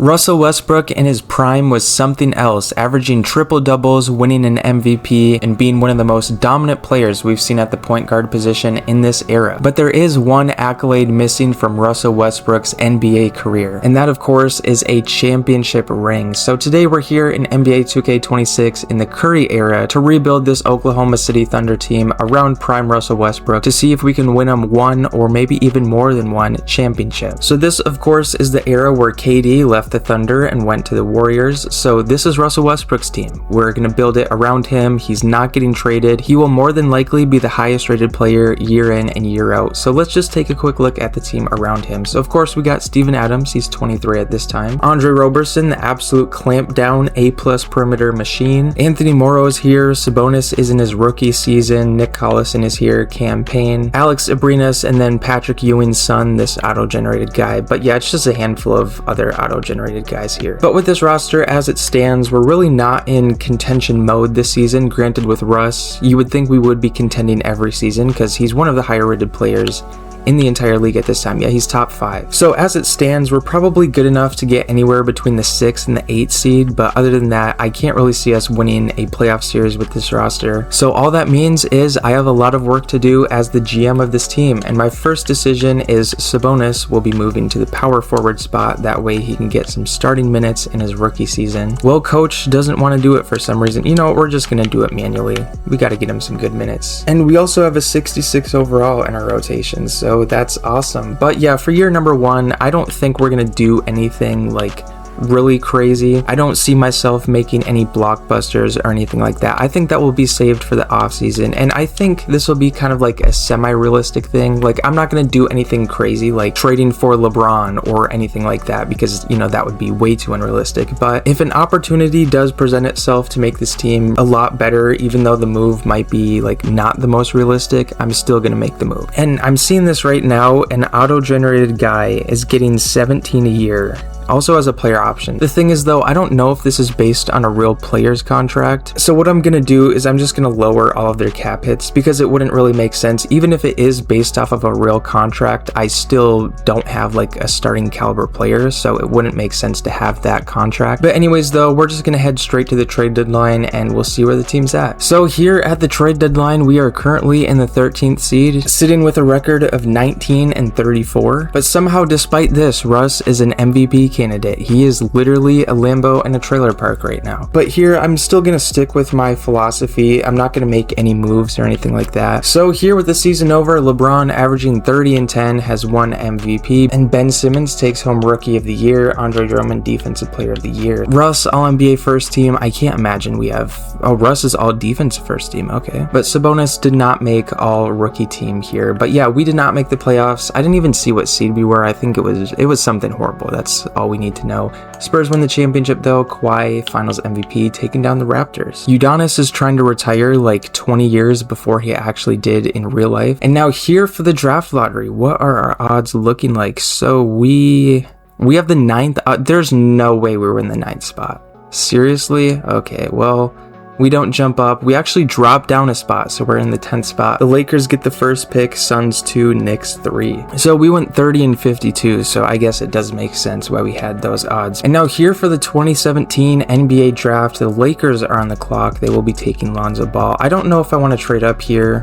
Russell Westbrook in his prime was something else, averaging triple doubles, winning an MVP, and being one of the most dominant players we've seen at the point guard position in this era. But there is one accolade missing from Russell Westbrook's NBA career, and that of course is a championship ring. So today we're here in NBA 2K26 in the Curry era to rebuild this Oklahoma City Thunder team around prime Russell Westbrook to see if we can win them one or maybe even more than one championship. So this of course is the era where KD left the Thunder and went to the Warriors. So this is Russell Westbrook's team. We're going to build it around him. He's not getting traded. He will more than likely be the highest rated player year in and year out. So let's just take a quick look at the team around him. So of course we got Steven Adams. He's 23 at this time. Andre Roberson, the absolute clamp down A+ perimeter machine. Anthony Morrow is here. Sabonis is in his rookie season. Nick Collison is here. Cam Payne, Alex Abrinas, and then Patrick Ewing's son, this auto-generated guy. But yeah, it's just a handful of other auto-generated guys here. But with this roster as it stands, we're really not in contention mode this season. Granted, with Russ, you would think we would be contending every season because he's one of the higher rated players in the entire league at this time. Yeah, he's top 5. So as it stands, we're probably good enough to get anywhere between the 6th and the 8th seed, but other than that, I can't really see us winning a playoff series with this roster. So all that means is I have a lot of work to do as the GM of this team, and my first decision is Sabonis will be moving to the power forward spot. That way he can get some starting minutes in his rookie season. Well, coach doesn't want to do it for some reason. You know, we're just going to do it manually. We got to get him some good minutes. And we also have a 66 overall in our rotation, so that's awesome. But yeah, for year number 1, I don't think we're gonna do anything like really crazy. I don't see myself making any blockbusters or anything like that. I think that will be saved for the off season, and I think this will be kind of like a semi-realistic thing. Like, I'm not going to do anything crazy like trading for LeBron or anything like that, because you know that would be way too unrealistic. But if an opportunity does present itself to make this team a lot better, even though the move might be like not the most realistic, I'm still going to make the move. And I'm seeing this right now. An auto-generated guy is getting 17 a year, also as a player option. The thing is though, I don't know if this is based on a real player's contract. So what I'm gonna do is I'm just gonna lower all of their cap hits because it wouldn't really make sense. Even if it is based off of a real contract, I still don't have like a starting caliber player, so it wouldn't make sense to have that contract. But anyways though, we're just gonna head straight to the trade deadline and we'll see where the team's at. So here at the trade deadline, we are currently in the 13th seed, sitting with a record of 19 and 34. But somehow despite this, Russ is an MVP candidate. He is literally a Lambo in a trailer park right now. But here I'm still gonna stick with my philosophy. I'm not gonna make any moves or anything like that. So here with the season over, LeBron averaging 30 and 10 has won MVP, and Ben Simmons takes home Rookie of the Year, Andre Drummond Defensive Player of the Year. Russ All NBA First Team. I can't imagine we have, oh, Russ is All Defensive First Team, okay. But Sabonis did not make All Rookie Team here. But yeah, we did not make the playoffs. I didn't even see what seed we were. I think it was something horrible. That's all we need to know. Spurs win the championship though. Kawhi, Finals MVP, taking down the Raptors. Udonis is trying to retire like 20 years before he actually did in real life. And now here for the draft lottery, what are our odds looking like? So we have the 9th. There's no way we were in the 9th spot. Seriously? Okay, well, we don't jump up. We actually drop down a spot, so we're in the 10th spot. The Lakers get the first pick, Suns 2, Knicks 3. So we went 30 and 52, so I guess it does make sense why we had those odds. And now here for the 2017 NBA draft, the Lakers are on the clock. They will be taking Lonzo Ball. I don't know if I want to trade up here.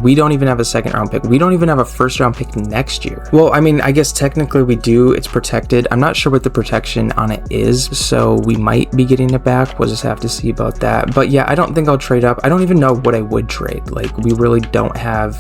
We don't even have a 2nd round pick. We don't even have a 1st round pick next year. Well, I mean, I guess technically we do. It's protected. I'm not sure what the protection on it is, so we might be getting it back. We'll just have to see about that. But yeah, I don't think I'll trade up. I don't even know what I would trade. Like, we really don't have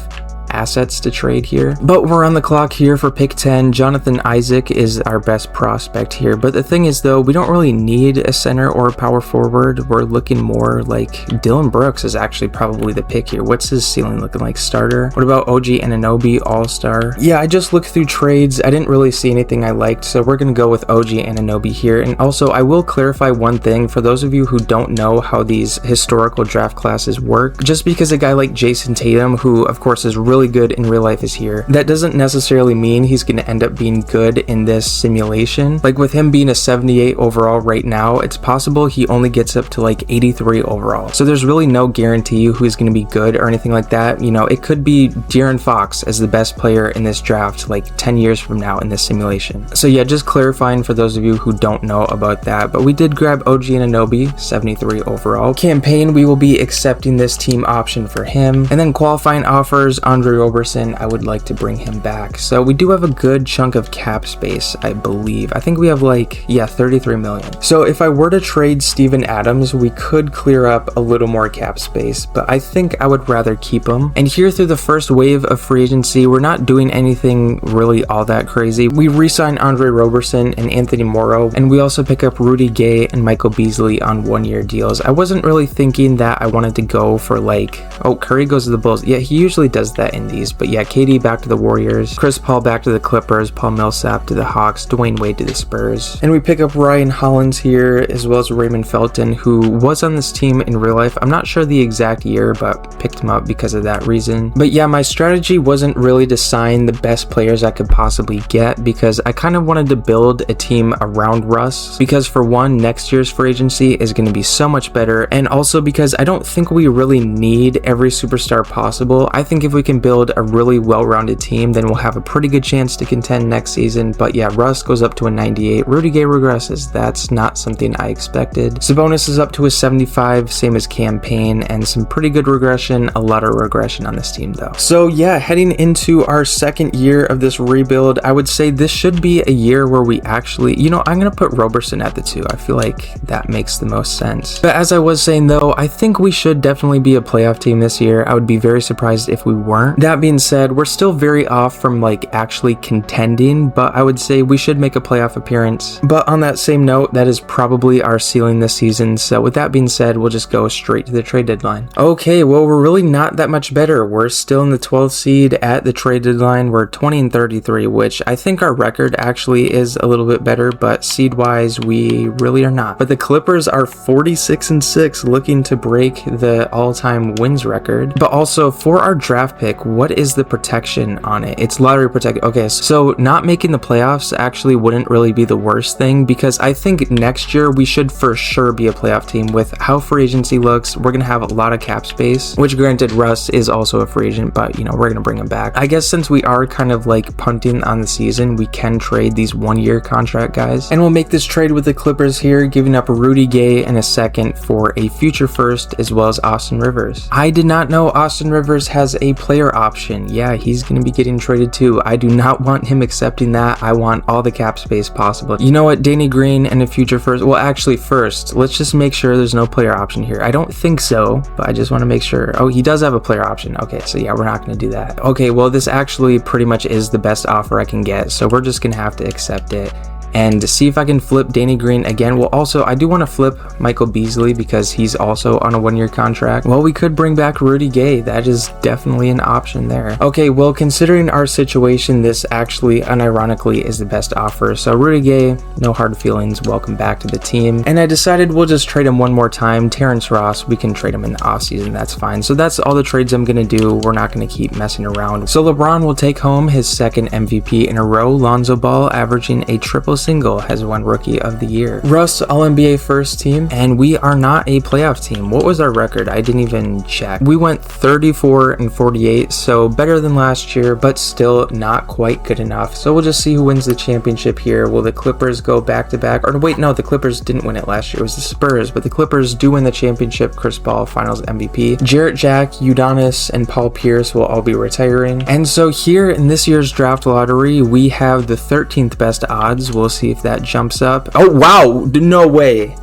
assets to trade here. But we're on the clock here for pick 10. Jonathan Isaac is our best prospect here. But the thing is though, we don't really need a center or a power forward. We're looking more like Dillon Brooks is actually probably the pick here. What's his ceiling looking like? Starter? What about OG Anunoby, all-star? Yeah, I just looked through trades. I didn't really see anything I liked, so we're gonna go with OG Anunoby here. And also, I will clarify one thing for those of you who don't know how these historical draft classes work. Just because a guy like Jason Tatum, who of course is really really good in real life is here. That doesn't necessarily mean he's going to end up being good in this simulation. Like with him being a 78 overall right now, it's possible he only gets up to like 83 overall. So there's really no guarantee who is going to be good or anything like that. You know, it could be De'Aaron Fox as the best player in this draft like 10 years from now in this simulation. So yeah, just clarifying for those of you who don't know about that, but we did grab OG Anunoby, 73 overall. Campaign, we will be accepting this team option for him. And then qualifying offers, Andre Roberson, I would like to bring him back. So we do have a good chunk of cap space, I believe. I think we have like, yeah, 33 million. So if I were to trade Steven Adams, we could clear up a little more cap space, but I think I would rather keep him. And here through the first wave of free agency, we're not doing anything really all that crazy. We re-sign Andre Roberson and Anthony Morrow, and we also pick up Rudy Gay and Michael Beasley on one-year deals. I wasn't really thinking that I wanted to go for like, oh, Curry goes to the Bulls. Yeah, he usually does that in these, but yeah, KD back to the Warriors, Chris Paul back to the Clippers, Paul Millsap to the Hawks, Dwayne Wade to the Spurs. And we pick up Ryan Hollins here, as well as Raymond Felton, who was on this team in real life. I'm not sure the exact year, but picked him up because of that reason. But yeah, my strategy wasn't really to sign the best players I could possibly get, because I kind of wanted to build a team around Russ, because for one, next year's free agency is going to be so much better, and also because I don't think we really need every superstar possible. I think if we can build a really well-rounded team, then we'll have a pretty good chance to contend next season. But yeah, Russ goes up to a 98. Rudy Gay regresses. That's not something I expected. Sabonis is up to a 75, same as Cam Payne, and some pretty good regression, a lot of regression on this team though. So yeah, heading into our second year of this rebuild, I would say this should be a year where we actually, you know, I'm going to put Roberson at the 2. I feel like that makes the most sense. But as I was saying though, I think we should definitely be a playoff team this year. I would be very surprised if we weren't. That being said, we're still very off from like actually contending, but I would say we should make a playoff appearance. But on that same note, that is probably our ceiling this season. So with that being said, we'll just go straight to the trade deadline. Okay, well, we're really not that much better. We're still in the 12th seed at the trade deadline. We're 20-33, which I think our record actually is a little bit better, but seed wise, we really are not. But the Clippers are 46-6, looking to break the all-time wins record. But also for our draft pick, what is the protection on it? It's lottery protected. Okay, so not making the playoffs actually wouldn't really be the worst thing, because I think next year we should for sure be a playoff team. With how free agency looks, we're gonna have a lot of cap space, which granted Russ is also a free agent, but you know, we're gonna bring him back. I guess since we are kind of like punting on the season, we can trade these one-year contract guys, and we'll make this trade with the Clippers here, giving up Rudy Gay and a second for a future first, as well as Austin Rivers. I did not know Austin Rivers has a player option. Yeah, he's gonna be getting traded too. I do not want him accepting that. I want all the cap space possible. You know what, Danny Green and a future first. Well, actually first, let's just make sure there's no player option here. I don't think so, but I just want to make sure. Oh, he does have a player option. Okay, so yeah, we're not going to do that. Okay, well, this actually pretty much is the best offer I can get, so we're just going to have to accept it and see if I can flip Danny Green again. Well, also, I do want to flip Michael Beasley because he's also on a one-year contract. Well, we could bring back Rudy Gay. That is definitely an option there. Okay, well, considering our situation, this actually, unironically, is the best offer. So Rudy Gay, no hard feelings, welcome back to the team. And I decided we'll just trade him one more time. Terrence Ross, we can trade him in the offseason, that's fine. So that's all the trades I'm going to do. We're not going to keep messing around. So LeBron will take home his second MVP in a row. Lonzo Ball averaging a triple single has won Rookie of the Year. Russ, All-NBA first team, and we are not a playoff team. What was our record? I didn't even check. We went 34-48, so better than last year, but still not quite good enough. So we'll just see who wins the championship here. Will the Clippers go back-to-back? Or wait, no, the Clippers didn't win it last year. It was the Spurs, but the Clippers do win the championship. Chris Paul, Finals MVP. Jarrett Jack, Udonis, and Paul Pierce will all be retiring. And so here in this year's draft lottery, we have the 13th best odds. We'll see if that jumps up. Oh, wow. No way.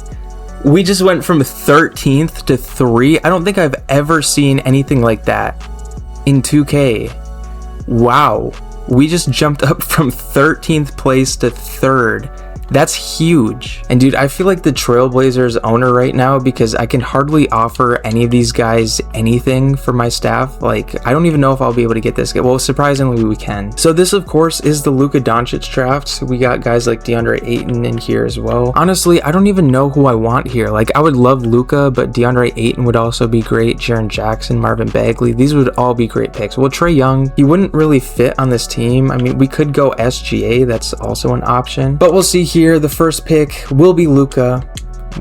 We just went from 13th to 3. I don't think I've ever seen anything like that in 2K. Wow. We just jumped up from 13th place to 3rd. That's huge. And dude, I feel like the Trailblazers owner right now, because I can hardly offer any of these guys anything for my staff. Like, I don't even know if I'll be able to get this guy. Well, surprisingly, we can. So this, of course, is the Luka Doncic draft. We got guys like DeAndre Ayton in here as well. Honestly, I don't even know who I want here. Like, I would love Luka, but DeAndre Ayton would also be great. Jaren Jackson, Marvin Bagley, these would all be great picks. Well, Trae Young, he wouldn't really fit on this team. I mean, we could go SGA. That's also an option, but we'll see here. The first pick will be Luka.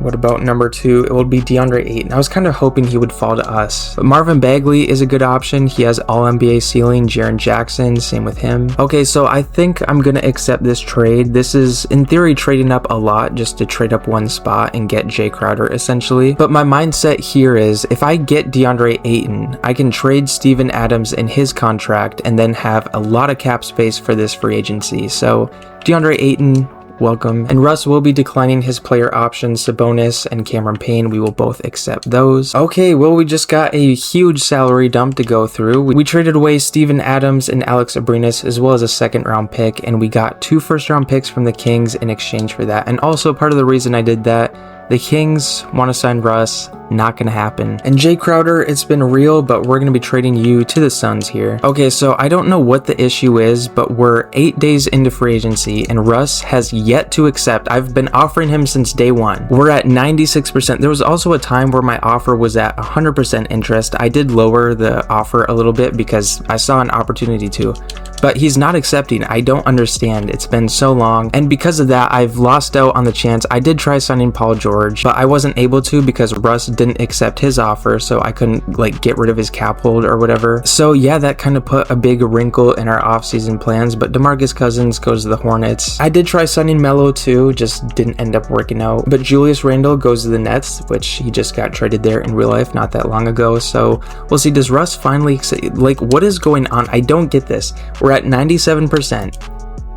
What about number 2? It will be DeAndre Ayton. I was kind of hoping he would fall to us. But Marvin Bagley is a good option. He has all NBA ceiling. Jaren Jackson, same with him. Okay, so I think I'm going to accept this trade. This is, in theory, trading up a lot just to trade up one spot and get Jay Crowder, essentially. But my mindset here is, if I get DeAndre Ayton, I can trade Steven Adams in his contract and then have a lot of cap space for this free agency. So DeAndre Ayton, welcome. And Russ will be declining his player options. Sabonis and Cameron Payne, we will both accept those. Okay, well, we just got a huge salary dump to go through. We traded away Steven Adams and Alex Abrines, as well as a second round pick, and we got 2 first round picks from the Kings in exchange for that. And also, part of the reason I did that, the Kings want to sign Russ. Not gonna happen. And Jay Crowder, it's been real, but we're gonna be trading you to the Suns here. Okay, so I don't know what the issue is, but we're 8 days into free agency and Russ has yet to accept. I've been offering him since day one. We're at 96%. There was also a time where my offer was at 100% interest. I did lower the offer a little bit because I saw an opportunity to, but he's not accepting. I don't understand. It's been so long, and because of that, I've lost out on the chance. I did try signing Paul George, but I wasn't able to because Russ didn't accept his offer, so I couldn't like get rid of his cap hold or whatever. So yeah, that kind of put a big wrinkle in our offseason plans, but DeMarcus Cousins goes to the Hornets. I did try signing Melo too, just didn't end up working out. But Julius Randle goes to the Nets, which he just got traded there in real life not that long ago. So we'll see. Does Russ finally, like, what is going on? I don't get this. We're at 97%.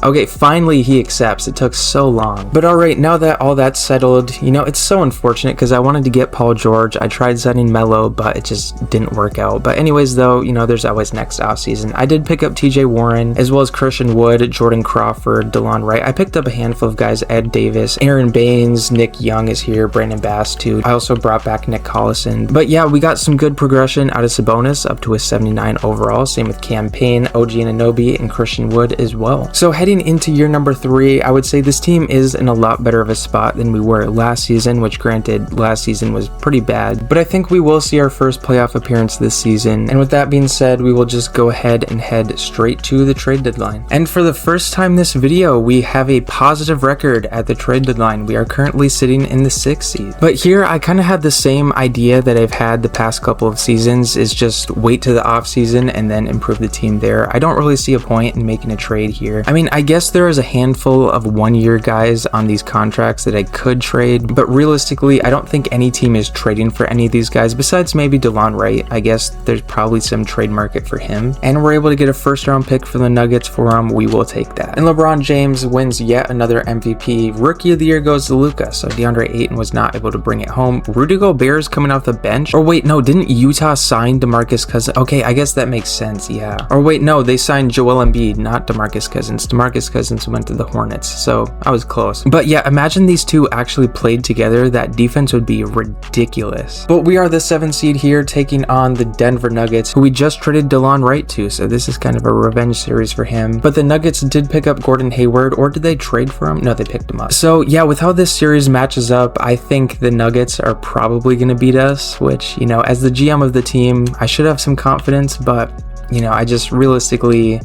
Okay, finally he accepts. It took so long. But alright, now that all that's settled, you know, it's so unfortunate because I wanted to get Paul George. I tried signing Melo, but it just didn't work out. But anyways, though, you know, there's always next offseason. I did pick up TJ Warren, as well as Christian Wood, Jordan Crawford, DeLon Wright. I picked up a handful of guys, Ed Davis, Aaron Baines, Nick Young is here, Brandon Bass too. I also brought back Nick Collison. But yeah, we got some good progression out of Sabonis, up to a 79 overall. Same with Cam Payne, OG Anunoby, and Christian Wood as well. So heading into year number 3, I would say this team is in a lot better of a spot than we were last season, which granted, last season was pretty bad, but I think we will see our first playoff appearance this season. And with that being said, we will just go ahead and head straight to the trade deadline. And for the first time this video, we have a positive record at the trade deadline. We are currently sitting in the 6th seed. But here, I kind of had the same idea that I've had the past couple of seasons, is just wait to the off season and then improve the team there. I don't really see a point in making a trade here. I mean, I guess there is a handful of 1-year guys on these contracts that I could trade, but realistically, I don't think any team is trading for any of these guys besides maybe DeLon Wright. I guess there's probably some trade market for him, and we're able to get a first round pick for the Nuggets for him. We will take that. And LeBron James wins yet another MVP. Rookie of the year goes to Luka, so DeAndre Ayton was not able to bring it home. Rudy Gobert is coming off the bench. Or wait, no, didn't Utah sign DeMarcus Cousins? Okay, I guess that makes sense, yeah. Or wait, no, they signed Joel Embiid, not DeMarcus Cousins. DeMarcus Cousins went to the Hornets, so I was close. But yeah, imagine these two actually played together. That defense would be ridiculous. But we are the 7th seed here, taking on the Denver Nuggets, who we just traded DeLon Wright to, so this is kind of a revenge series for him. But the Nuggets did pick up Gordon Hayward, or did they trade for him? No, they picked him up. So yeah, with how this series matches up, I think the Nuggets are probably going to beat us, which, you know, as the GM of the team, I should have some confidence, but, you know, I just realistically,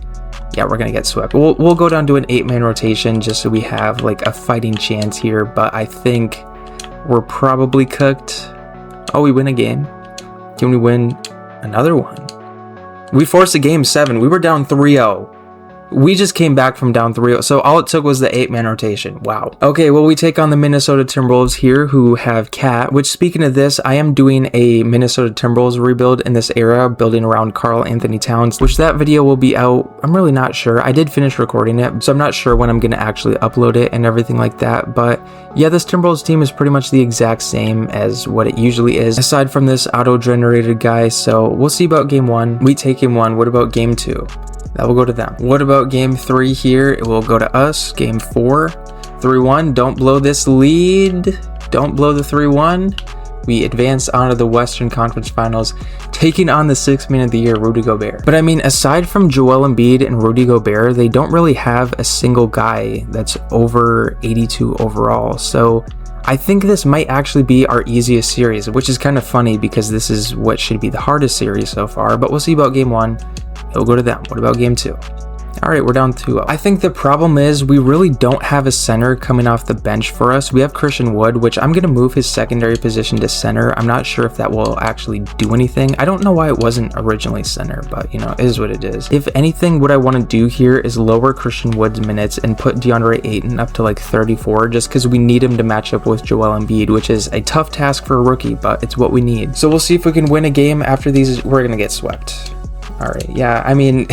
yeah, we're gonna get swept. We'll go down to an 8-man rotation just so we have like a fighting chance here, but I think we're probably cooked. Oh, we win a game. Can we win another one? We forced a game 7. We were down 3-0. We just came back from down 3-0, so all it took was the 8-man rotation. Wow. Okay, well, we take on the Minnesota Timberwolves here, who have Cat, which, speaking of this, I am doing a Minnesota Timberwolves rebuild in this era, building around Karl Anthony Towns, which that video will be out. I'm really not sure. I did finish recording it, so I'm not sure when I'm going to actually upload it and everything like that, but yeah, this Timberwolves team is pretty much the exact same as what it usually is, aside from this auto-generated guy, so we'll see about game 1. We take game 1. What about game 2? That will go to them. What about game 3 here? It will go to us. Game 4. 3-1. Don't blow this lead. Don't blow the 3-1. We advance onto the Western Conference Finals, taking on the 6th man of the year, Rudy Gobert. But I mean, aside from Joel Embiid and Rudy Gobert, they don't really have a single guy that's over 82 overall. So I think this might actually be our easiest series, which is kind of funny because this is what should be the hardest series so far. But we'll see about game 1. It'll go to them. What about game 2? All right, we're down 2-0. I think the problem is we really don't have a center coming off the bench for us. We have Christian Wood, which I'm going to move his secondary position to center. I'm not sure if that will actually do anything. I don't know why it wasn't originally center, but you know, it is what it is. If anything, what I want to do here is lower Christian Wood's minutes and put DeAndre Ayton up to like 34, just because we need him to match up with Joel Embiid, which is a tough task for a rookie, but it's what we need. So we'll see if we can win a game after these. We're going to get swept. All right, yeah, I mean...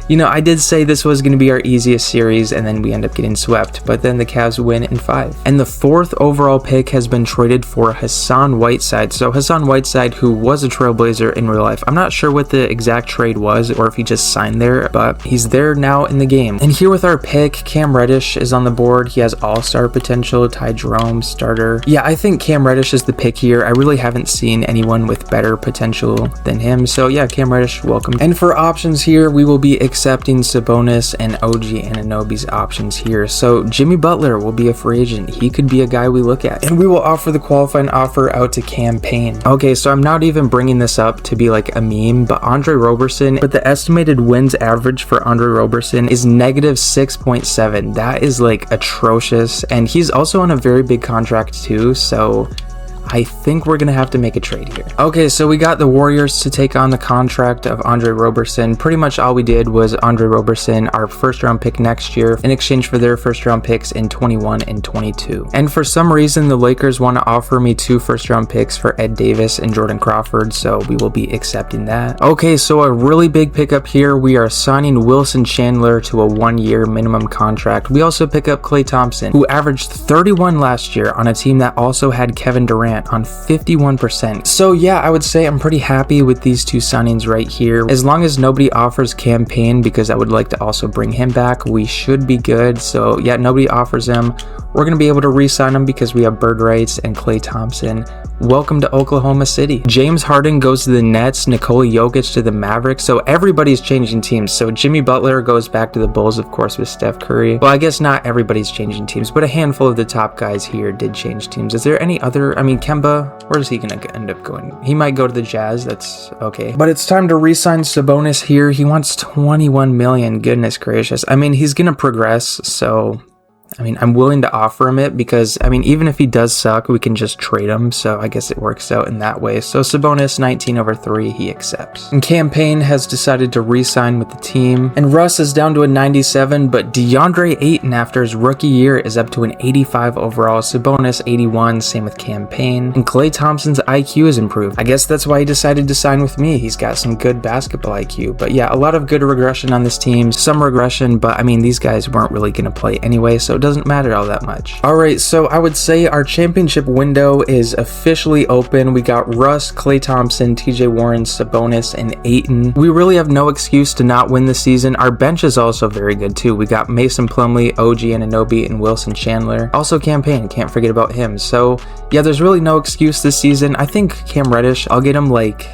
You know, I did say this was going to be our easiest series, and then we end up getting swept, but then the Cavs win in 5. And the 4th overall pick has been traded for Hassan Whiteside. So Hassan Whiteside, who was a Trailblazer in real life, I'm not sure what the exact trade was or if he just signed there, but he's there now in the game. And here with our pick, Cam Reddish is on the board. He has all-star potential. Ty Jerome, starter. Yeah, I think Cam Reddish is the pick here. I really haven't seen anyone with better potential than him. So yeah, Cam Reddish, welcome. And for options here, we will be accepting Sabonis and OG Anunoby's options here. So Jimmy Butler will be a free agent. He could be a guy we look at. And we will offer the qualifying offer out to Cam Payne. Okay, so I'm not even bringing this up to be like a meme, but Andre Roberson, but the estimated wins average for Andre Roberson is negative 6.7. That is like atrocious. And he's also on a very big contract too, so I think we're going to have to make a trade here. Okay, so we got the Warriors to take on the contract of Andre Roberson. Pretty much all we did was Andre Roberson, our first round pick next year, in exchange for their first round picks in 21 and 22. And for some reason, the Lakers want to offer me 2 first round picks for Ed Davis and Jordan Crawford, so we will be accepting that. Okay, so a really big pickup here. We are signing Wilson Chandler to a 1-year minimum contract. We also pick up Klay Thompson, who averaged 31 last year on a team that also had Kevin Durant on 51%. So yeah, I would say I'm pretty happy with these 2 signings right here. As long as nobody offers Cam Payne, because I would like to also bring him back, we should be good. So yeah, nobody offers him. We're going to be able to re-sign him because we have bird rights and Klay Thompson. Welcome to Oklahoma City. James Harden goes to the Nets, Nikola Jokic to the Mavericks, so everybody's changing teams. So Jimmy Butler goes back to the Bulls, of course, with Steph Curry. Well, I guess not everybody's changing teams, but a handful of the top guys here did change teams. Is there any other, I mean, Kemba, where is he going to end up going? He might go to the Jazz, that's okay. But it's time to re-sign Sabonis here. He wants $21 million, goodness gracious. I mean, he's going to progress, so... I mean, I'm willing to offer him it because, I mean, even if he does suck, we can just trade him. So I guess it works out in that way. So Sabonis, 19/3, he accepts. And Cam Payne has decided to re-sign with the team. And Russ is down to a 97, but DeAndre Ayton after his rookie year is up to an 85 overall. Sabonis, 81, same with Cam Payne. And Klay Thompson's IQ is improved. I guess that's why he decided to sign with me. He's got some good basketball IQ. But yeah, a lot of good regression on this team. Some regression, but I mean, these guys weren't really going to play anyway, so it doesn't matter all that much. All right, so I would say our championship window is officially open. We got Russ, Klay Thompson, TJ Warren, Sabonis, and Ayton. We really have no excuse to not win the season. Our bench is also very good too. We got Mason Plumlee, OG Anunoby, and Wilson Chandler. Also Cam Payne, can't forget about him. So yeah, there's really no excuse this season. I think Cam Reddish, I'll get him like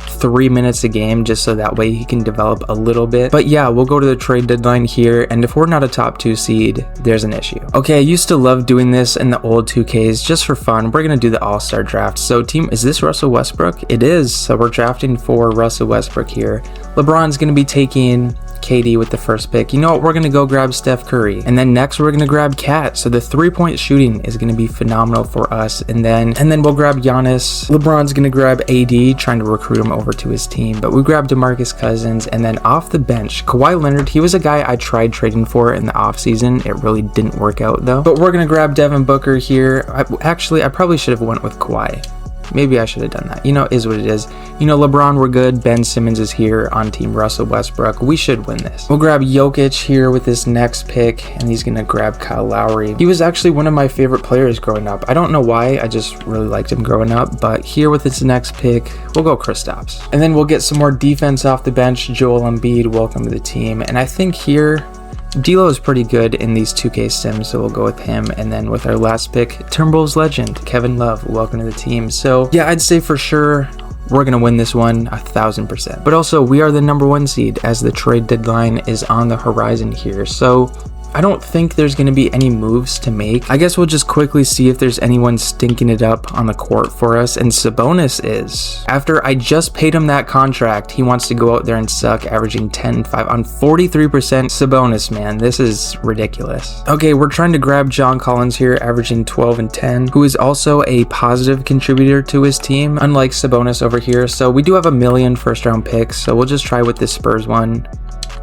3 minutes a game just so that way he can develop a little bit. But yeah, we'll go to the trade deadline here, and if we're not a top 2 seed, there's an issue. Okay, I used to love doing this in the old 2Ks just for fun. We're gonna do the all-star draft. So team, is this Russell Westbrook? It is. So we're drafting for Russell Westbrook here. LeBron's gonna be taking KD with the first pick. You know what? We're going to go grab Steph Curry. And then next we're going to grab Cat. So the 3-point shooting is going to be phenomenal for us. And then we'll grab Giannis. LeBron's going to grab AD, trying to recruit him over to his team. But we grabbed DeMarcus Cousins. And then off the bench, Kawhi Leonard. He was a guy I tried trading for in the offseason. It really didn't work out though. But we're going to grab Devin Booker here. I probably should have went with Kawhi. Maybe I should have done that. You know, is what it is. You know, LeBron, we're good. Ben Simmons is here on Team Russell Westbrook. We should win this. We'll grab Jokic here with this next pick, and he's going to grab Kyle Lowry. He was actually one of my favorite players growing up. I don't know why. I just really liked him growing up. But here with this next pick, we'll go Kristaps. And then we'll get some more defense off the bench. Joel Embiid, welcome to the team. And I think here, D'Lo is pretty good in these 2K sims, so we'll go with him. And then with our last pick, Timberwolves legend, Kevin Love. Welcome to the team. So yeah, I'd say for sure we're going to win this one 1000%. But also, we are the #1 seed as the trade deadline is on the horizon here. So I don't think there's going to be any moves to make. I guess we'll just quickly see if there's anyone stinking it up on the court for us, and Sabonis is. After I just paid him that contract, he wants to go out there and suck, averaging 10-5 on 43%. Sabonis, man, this is ridiculous. Okay, we're trying to grab John Collins here, averaging 12 and 10, who is also a positive contributor to his team, unlike Sabonis over here. So we do have a million first-round picks, so we'll just try with this Spurs one.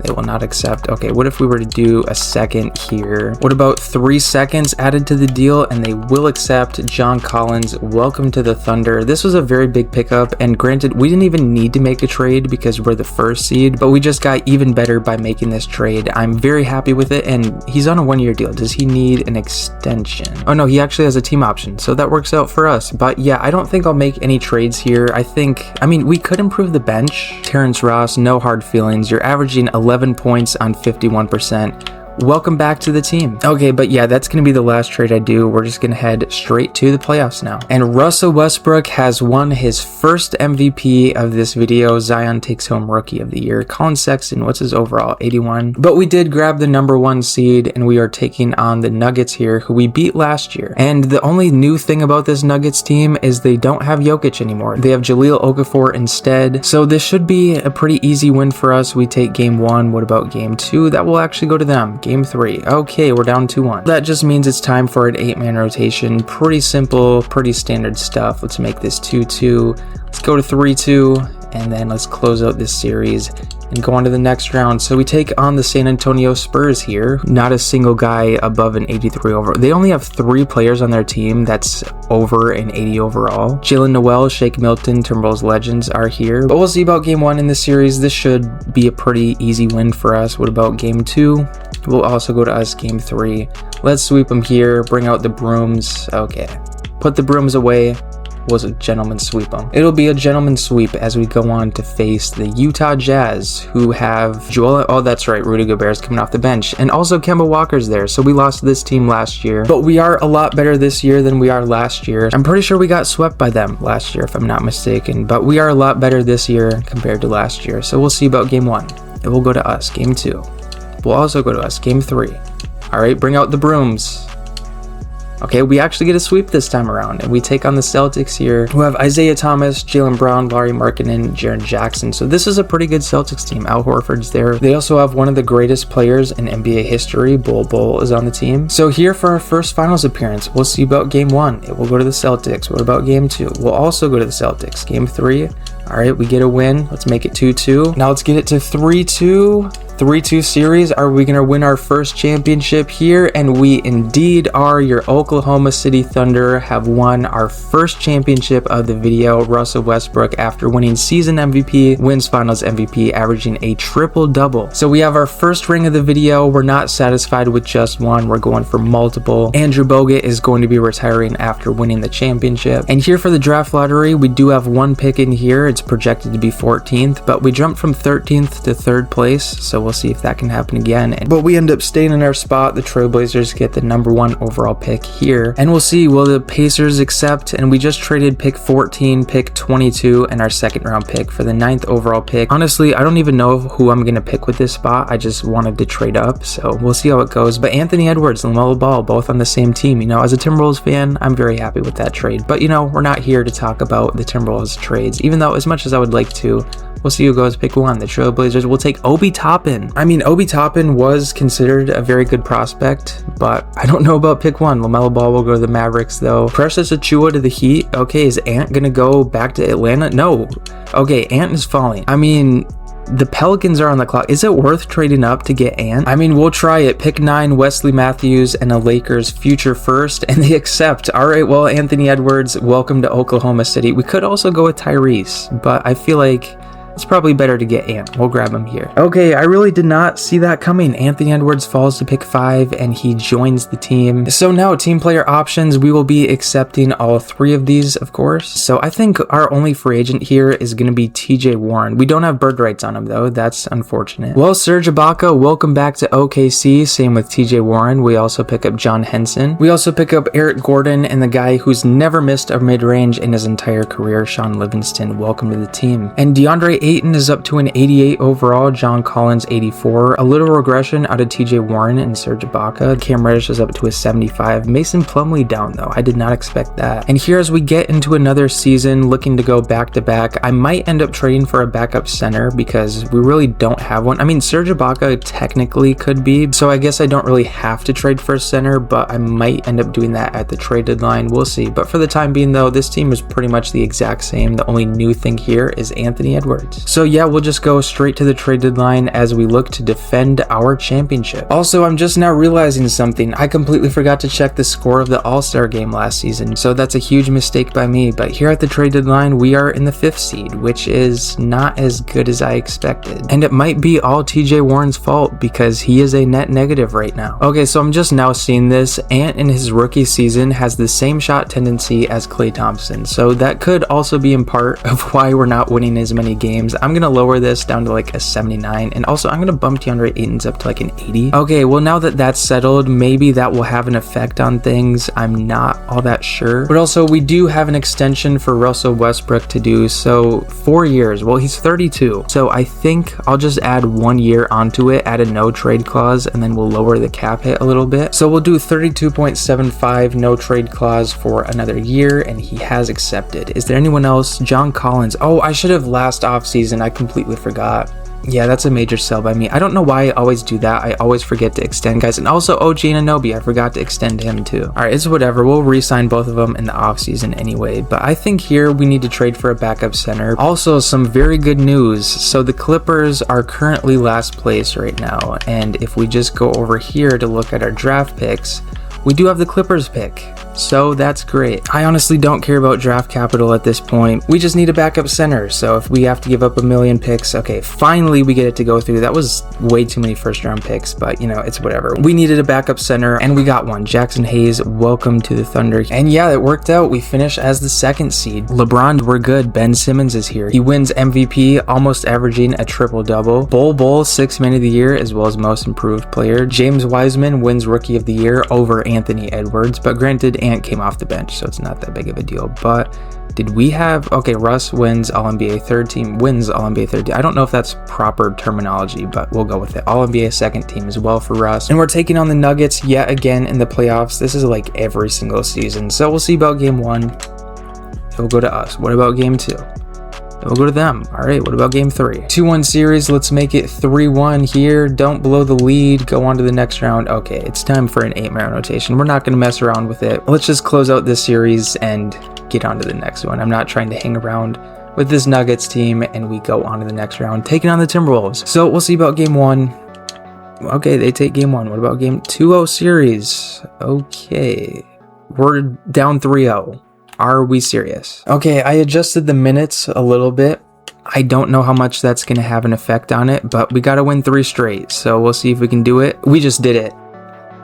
They will not accept. Okay, what if we were to do a second here? What about 3 seconds added to the deal? And they will accept. John Collins, welcome to the Thunder. This was a very big pickup, and granted, we didn't even need to make a trade because we're the 1st seed, but we just got even better by making this trade. I'm very happy with it, and he's on a 1-year deal. Does he need an extension? Oh no, he actually has a team option, so that works out for us. But yeah, I don't think I'll make any trades here. I mean, we could improve the bench. Terrence Ross, no hard feelings. You're averaging 11 points on 51%. Welcome back to the team. Okay, but yeah, that's going to be the last trade I do. We're just going to head straight to the playoffs now. And Russell Westbrook has won his first MVP of this video. Zion takes home Rookie of the Year. Colin Sexton, what's his overall? 81. But we did grab the #1 seed, and we are taking on the Nuggets here, who we beat last year. And the only new thing about this Nuggets team is they don't have Jokic anymore. They have Jahlil Okafor instead. So this should be a pretty easy win for us. We take game 1. What about game 2? That will actually go to them. Game 3. Okay, we're down 2-1. That just means it's time for an 8-man rotation. Pretty simple, pretty standard stuff. Let's make this 2-2. Let's go to 3-2, and then let's close out this series and go on to the next round. So we take on the San Antonio Spurs here. Not a single guy above an 83 overall. They only have 3 players on their team that's over an 80 overall. Jalen Noel, Shake Milton, Timberwolves legends are here. But we'll see about game 1 in this series. This should be a pretty easy win for us. What about game 2? We'll also go to us game 3. Let's sweep them here. Bring out the brooms. Okay. Put the brooms away. Was a gentleman sweep them. It'll be a gentleman sweep as we go on to face the Utah Jazz, who have Joel. Oh, that's right. Rudy Gobert's coming off the bench, and also Kemba Walker's there. So we lost this team last year, but we are a lot better this year than we are last year. I'm pretty sure we got swept by them last year, if I'm not mistaken. But we are a lot better this year compared to last year. So we'll see about game 1. It will go to us. Game 2. We'll also go to us. Game 3. All right, bring out the brooms. Okay, we actually get a sweep this time around, and we take on the Celtics here, who have Isaiah Thomas, Jaylen Brown, Larry Markkinen, Jaren Jackson. So this is a pretty good Celtics team. Al Horford's there. They also have one of the greatest players in NBA history. Bol is on the team. So here for our first finals appearance, we'll see about game 1. It will go to the Celtics. What about game 2? We'll also go to the Celtics. Game 3. All right, we get a win. Let's make it 2-2. Now let's get it to 3-2. 3-2 series. Are we going to win our first championship here? And we indeed are. Your Oklahoma City Thunder have won our first championship of the video. Russell Westbrook, after winning season MVP, wins finals MVP, averaging a triple-double. So we have our first ring of the video. We're not satisfied with just one. We're going for multiple. Andrew Bogut is going to be retiring after winning the championship. And here for the draft lottery, we do have one pick in here. It's projected to be 14th, but we jumped from 13th to 3rd place. So we'll see if that can happen again. But we end up staying in our spot. The Trailblazers get the #1 overall pick here, and we'll see, will the Pacers accept? And we just traded pick 14, pick 22, and our 2nd round pick for the 9th overall pick. Honestly, I don't even know who I'm gonna pick with this spot. I just wanted to trade up, so we'll see how it goes. But Anthony Edwards and LaMelo Ball, both on the same team. You know, as a Timberwolves fan, I'm very happy with that trade. But you know, we're not here to talk about the Timberwolves trades, even though as much as I would like to. We'll see who goes pick 1. The Trailblazers will take Obi Toppin. I mean, Obi Toppin was considered a very good prospect, but I don't know about pick 1. LaMelo Ball will go to the Mavericks, though. Precious Achiuwa to the Heat. Okay, is Ant gonna go back to Atlanta? No. Okay, Ant is falling. I mean, the Pelicans are on the clock. Is it worth trading up to get Ant? I mean, we'll try it. Pick 9, Wesley Matthews, and a Lakers future first, and they accept. All right, well, Anthony Edwards, welcome to Oklahoma City. We could also go with Tyrese, but I feel like It's probably better to get Ant. We'll grab him here. Okay, I really did not see that coming. Anthony Edwards falls to pick 5 and he joins the team. So now team player options, we will be accepting all 3 of these, of course. So I think our only free agent here is going to be TJ Warren. We don't have bird rights on him though. That's unfortunate. Well, Serge Ibaka, welcome back to OKC. Same with TJ Warren. We also pick up John Henson. We also pick up Eric Gordon and the guy who's never missed a mid-range in his entire career, Sean Livingston. Welcome to the team. And DeAndre Ayton is up to an 88 overall, John Collins 84. A little regression out of TJ Warren and Serge Ibaka. Cam Reddish is up to a 75. Mason Plumlee down though. I did not expect that. And here as we get into another season looking to go back to back, I might end up trading for a backup center because we really don't have one. I mean, Serge Ibaka technically could be, so I guess I don't really have to trade for a center, but I might end up doing that at the trade deadline. We'll see. But for the time being though, this team is pretty much the exact same. The only new thing here is Anthony Edwards. So yeah, we'll just go straight to the trade deadline as we look to defend our championship. Also, I'm just now realizing something. I completely forgot to check the score of the All-Star game last season, so that's a huge mistake by me. But here at the trade deadline, we are in the 5th seed, which is not as good as I expected. And it might be all TJ Warren's fault because he is a net negative right now. Okay, so I'm just now seeing this. Ant in his rookie season has the same shot tendency as Klay Thompson, so that could also be in part of why we're not winning as many games. I'm gonna lower this down to like a 79, and also I'm gonna bump DeAndre Ayton's up to like an 80. Okay, well now that that's settled, maybe that will have an effect on things. I'm not all that sure. But also we do have an extension for Russell Westbrook to do, so 4 years. Well, he's 32, so I think I'll just add 1 year onto it, add a no trade clause, and then we'll lower the cap hit a little bit. So we'll do 32.75 no trade clause for another year, and he has accepted. Is there anyone else? John Collins. Oh, I should have last offseason. I completely forgot. Yeah, that's a major sell by me. I don't know why I always do that. I always forget to extend guys. And also OG Anunoby, I forgot to extend him too. All right, it's whatever. We'll re-sign both of them in the offseason anyway. But I think here we need to trade for a backup center. Also, some very good news. So the Clippers are currently last place right now. And if we just go over here to look at our draft picks, we do have the Clippers pick. So that's great. I honestly don't care about draft capital at this point. We just need a backup center. So if we have to give up 1 million picks, okay, finally we get it to go through. That was way too many first round picks, but you know, it's whatever. We needed a backup center and we got one. Jackson Hayes, welcome to the Thunder. And yeah, it worked out. We finished as the 2nd seed. LeBron, we're good. Ben Simmons is here. He wins MVP, almost averaging a triple-double. Bol 6th man of the year as well as most improved player. James Wiseman wins rookie of the year over Anthony Edwards, but granted, Ant came off the bench, so it's not that big of a deal. But did we have, okay, Russ wins All-NBA 3rd team, wins All-NBA 3rd team. I don't know if that's proper terminology, but we'll go with it. All-NBA 2nd team as well for Russ. And we're taking on the Nuggets yet again in the playoffs. This is like every single season. So we'll see about game 1. It will go to us. What about game 2? We'll go to them. All right, what about game 3? 2-1 series. Let's make it 3-1 here. Don't blow the lead. Go on to the next round. Okay, it's time for an 8-man rotation. We're not going to mess around with it. Let's just close out this series and get on to the next one. I'm not trying to hang around with this Nuggets team, and we go on to the next round, taking on the Timberwolves. So we'll see about game 1. Okay, they take game 1. What about game 2-0 series? Okay, we're down 3-0. Are we serious? Okay, I adjusted the minutes a little bit. I don't know how much that's going to have an effect on it, but we got to win 3 straight. So we'll see if we can do it. We just did it.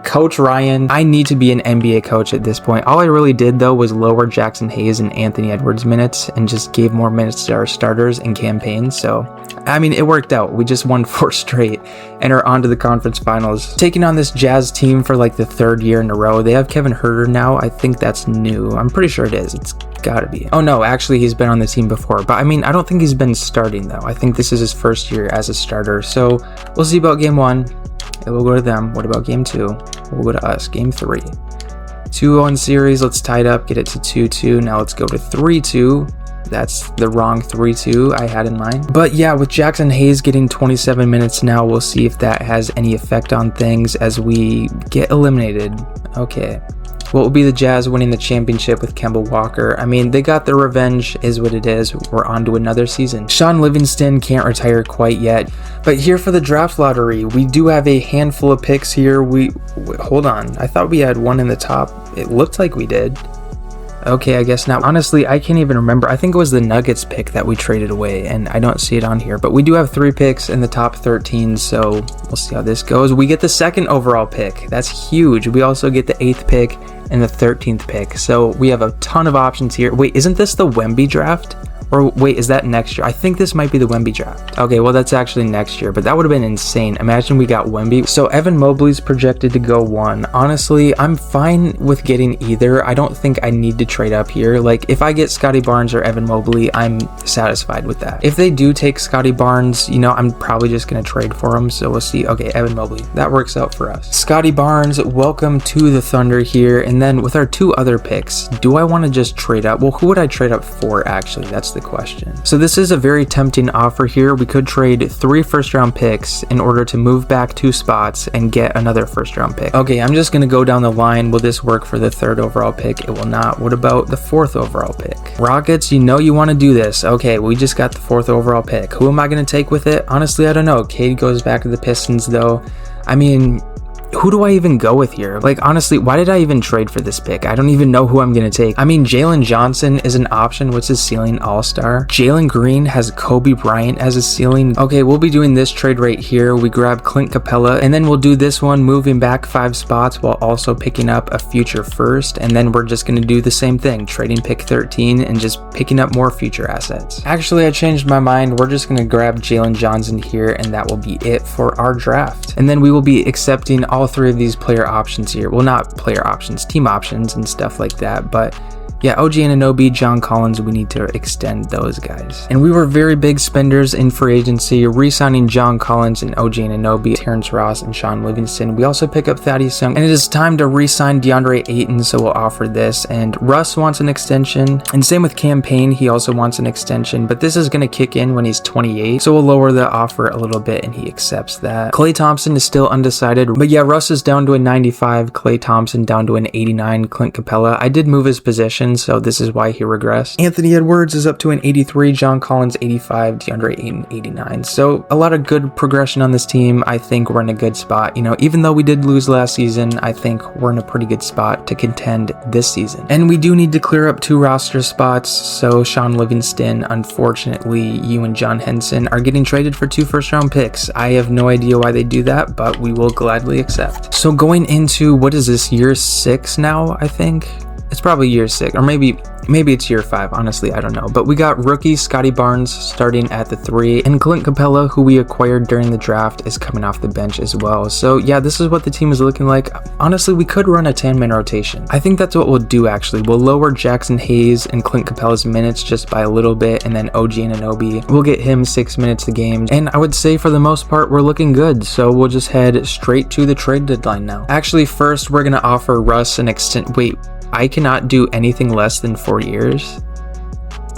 Coach Ryan, I need to be an NBA coach at this point. All I really did though was lower Jackson Hayes and Anthony Edwards minutes and just gave more minutes to our starters and campaigns. So, I mean, it worked out. We just won 4 straight and are on to the conference finals. Taking on this Jazz team for like the 3rd year in a row. They have Kevin Huerter now. I think that's new. I'm pretty sure it is. It's gotta be. Oh no, actually he's been on the team before, but I mean, I don't think he's been starting though. I think this is his 1st year as a starter. So we'll see about game 1. It will go to them. What about game 2? We'll go to us. Game 3. 2-1 series. Let's tie it up. Get it to 2-2. Now let's go to 3-2. That's the wrong 3-2 I had in mind. But yeah, with Jackson Hayes getting 27 minutes now, we'll see if that has any effect on things as we get eliminated. Okay. What will be the Jazz winning the championship with Kemba Walker? I mean, they got their revenge, is what it is. We're on to another season. Sean Livingston can't retire quite yet. But here for the draft lottery, we do have a handful of picks here. Hold on. I thought we had one in the top. It looked like we did. Okay, I guess not. Honestly, I can't even remember. I think it was the Nuggets pick that we traded away, and I don't see it on here. But we do have 3 picks in the top 13, so we'll see how this goes. We get the 2nd overall pick. That's huge. We also get the 8th pick and the 13th pick. So we have a ton of options here. Wait, isn't this the Wemby draft? Or wait, is that next year? I think this might be the Wemby draft. Okay, well, that's actually next year, but that would have been insane. Imagine we got Wemby. So Evan Mobley's projected to go 1. Honestly, I'm fine with getting either. I don't think I need to trade up here. Like, if I get Scottie Barnes or Evan Mobley, I'm satisfied with that. If they do take Scottie Barnes, you know, I'm probably just going to trade for him. So we'll see. Okay, Evan Mobley. That works out for us. Scottie Barnes, welcome to the Thunder here. And then with our 2 other picks, do I want to just trade up? Well, who would I trade up for, actually? That's the question. So this is a very tempting offer here. We could trade 3 first-round picks in order to move back 2 spots and get another first-round pick. Okay, I'm just going to go down the line. Will this work for the 3rd overall pick? It will not. What about the 4th overall pick? Rockets, you know you want to do this. Okay, we just got the 4th overall pick. Who am I going to take with it? Honestly, I don't know. Cade goes back to the Pistons, though. I mean, who do I even go with here? Like, honestly, why did I even trade for this pick? I don't even know who I'm going to take. I mean, Jalen Johnson is an option. What's his ceiling? All-star. Jalen Green has Kobe Bryant as a ceiling. Okay, we'll be doing this trade right here. We grab Clint Capella, and then we'll do this one, moving back 5 spots while also picking up a future first. And then we're just going to do the same thing, trading pick 13 and just picking up more future assets. Actually, I changed my mind. We're just going to grab Jalen Johnson here, and that will be it for our draft. And then we will be accepting all 3 of these player options here. Well, not player options, team options and stuff like that, but yeah, OG Anunoby, John Collins, we need to extend those guys. And we were very big spenders in free agency, re-signing John Collins and OG Anunoby, Terrence Ross, and Sean Livingston. We also pick up Thaddeus Young, and it is time to re-sign DeAndre Ayton, so we'll offer this. And Russ wants an extension, and same with Cam Payne, he also wants an extension, but this is going to kick in when he's 28, so we'll lower the offer a little bit, and he accepts that. Klay Thompson is still undecided, but yeah, Russ is down to a 95, Klay Thompson down to an 89, Clint Capella. I did move his position, so this is why he regressed. Anthony Edwards is up to an 83, John Collins 85, DeAndre Ayton 89. So a lot of good progression on this team. I think we're in a good spot. You know, even though we did lose last season, I think we're in a pretty good spot to contend this season. And we do need to clear up 2 roster spots. So Sean Livingston, unfortunately, you and John Henson are getting traded for 2 first-round picks. I have no idea why they do that, but we will gladly accept. So going into, what is this, year 6 now, I think? It's probably year 6, or maybe it's year 5, honestly, I don't know. But we got rookie Scottie Barnes starting at the 3, and Clint Capella, who we acquired during the draft, is coming off the bench as well. So yeah, this is what the team is looking like. Honestly, we could run a 10-man rotation. I think that's what we'll do, actually. We'll lower Jackson Hayes and Clint Capella's minutes just by a little bit, and then OG Anunoby, we'll get him 6 minutes a game. And I would say for the most part, we're looking good. So we'll just head straight to the trade deadline now. Actually, first, we're going to offer Russ an wait, I cannot do anything less than 4 years.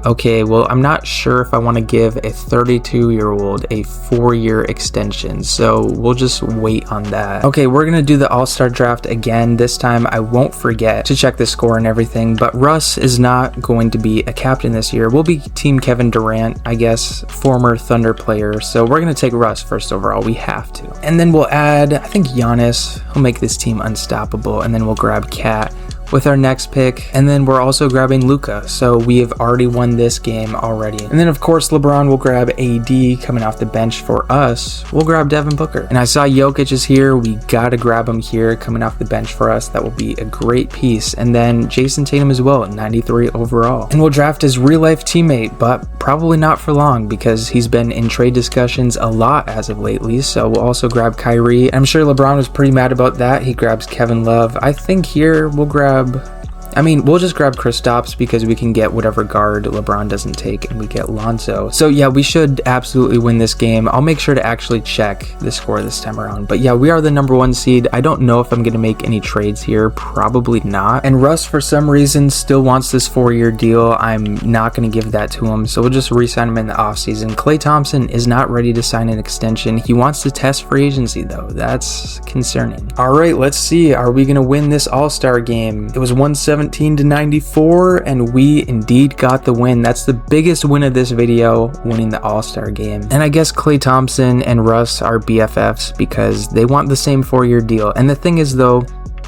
Okay, well, I'm not sure if I want to give a 32-year-old a 4-year extension, so we'll just wait on that. Okay, we're going to do the All-Star draft again. This time, I won't forget to check the score and everything, but Russ is not going to be a captain this year. We'll be Team Kevin Durant, I guess, former Thunder player, so we're going to take Russ first overall. We have to. And then we'll add, I think, Giannis. He'll make this team unstoppable, and then we'll grab Cat with our next pick, and then we're also grabbing Luka, so we have already won this game already. And then of course LeBron will grab AD coming off the bench for us. We'll grab Devin Booker, and I saw Jokic is here. We gotta grab him here coming off the bench for us. That will be a great piece. And then Jason Tatum as well at 93 overall, and we'll draft his real life teammate, but probably not for long because he's been in trade discussions a lot as of lately. So we'll also grab Kyrie. I'm sure LeBron was pretty mad about that. He grabs Kevin Love. I think here we'll we'll just grab Kristaps because we can get whatever guard LeBron doesn't take, and we get Lonzo. So yeah, we should absolutely win this game. I'll make sure to actually check the score this time around. But yeah, we are the #1 seed. I don't know if I'm going to make any trades here. Probably not. And Russ, for some reason, still wants this 4-year deal. I'm not going to give that to him. So we'll just re-sign him in the offseason. Klay Thompson is not ready to sign an extension. He wants to test free agency, though. That's concerning. All right, let's see. Are we going to win this All-Star game? It was 117-94, and we indeed got the win. That's the biggest win of this video, winning the All-Star game. And I guess Klay Thompson and Russ are BFFs because they want the same 4-year deal. And the thing is, though,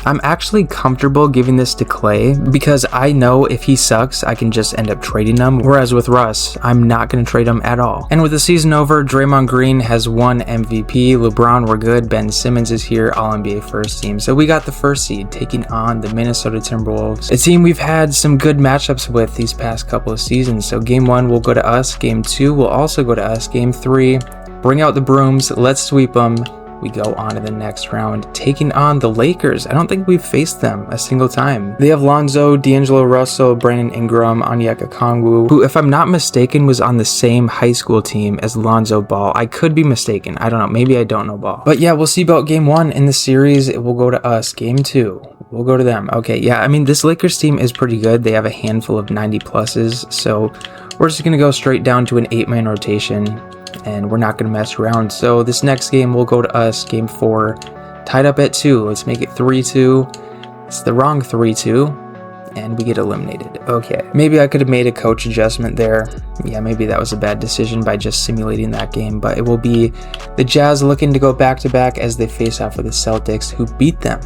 I'm actually comfortable giving this to Clay because I know if he sucks, I can just end up trading him. Whereas with Russ, I'm not going to trade him at all. And with the season over, Draymond Green has won MVP. LeBron, we're good. Ben Simmons is here, All-NBA first team. So we got the first seed taking on the Minnesota Timberwolves, a team we've had some good matchups with these past couple of seasons. So game 1 will go to us. Game 2 will also go to us. Game 3, bring out the brooms. Let's sweep them. We go on to the next round, taking on the Lakers. I don't think we've faced them a single time. They have Lonzo, D'Angelo Russell, Brandon Ingram, Onyeka Okongwu, who, if I'm not mistaken, was on the same high school team as Lonzo Ball. I could be mistaken. I don't know. Maybe I don't know Ball. But yeah, we'll see about game 1 in the series. It will go to us. Game 2, we'll go to them. Okay, yeah, I mean, this Lakers team is pretty good. They have a handful of 90 pluses. So we're just going to go straight down to an 8-man rotation, and we're not going to mess around. So this next game will go to us. Game 4, tied up at 2. Let's make it 3-2. It's the wrong 3-2, and we get eliminated. Okay, maybe I could have made a coach adjustment there. Yeah, maybe that was a bad decision by just simulating that game, but it will be the Jazz looking to go back-to-back as they face off with the Celtics, who beat them.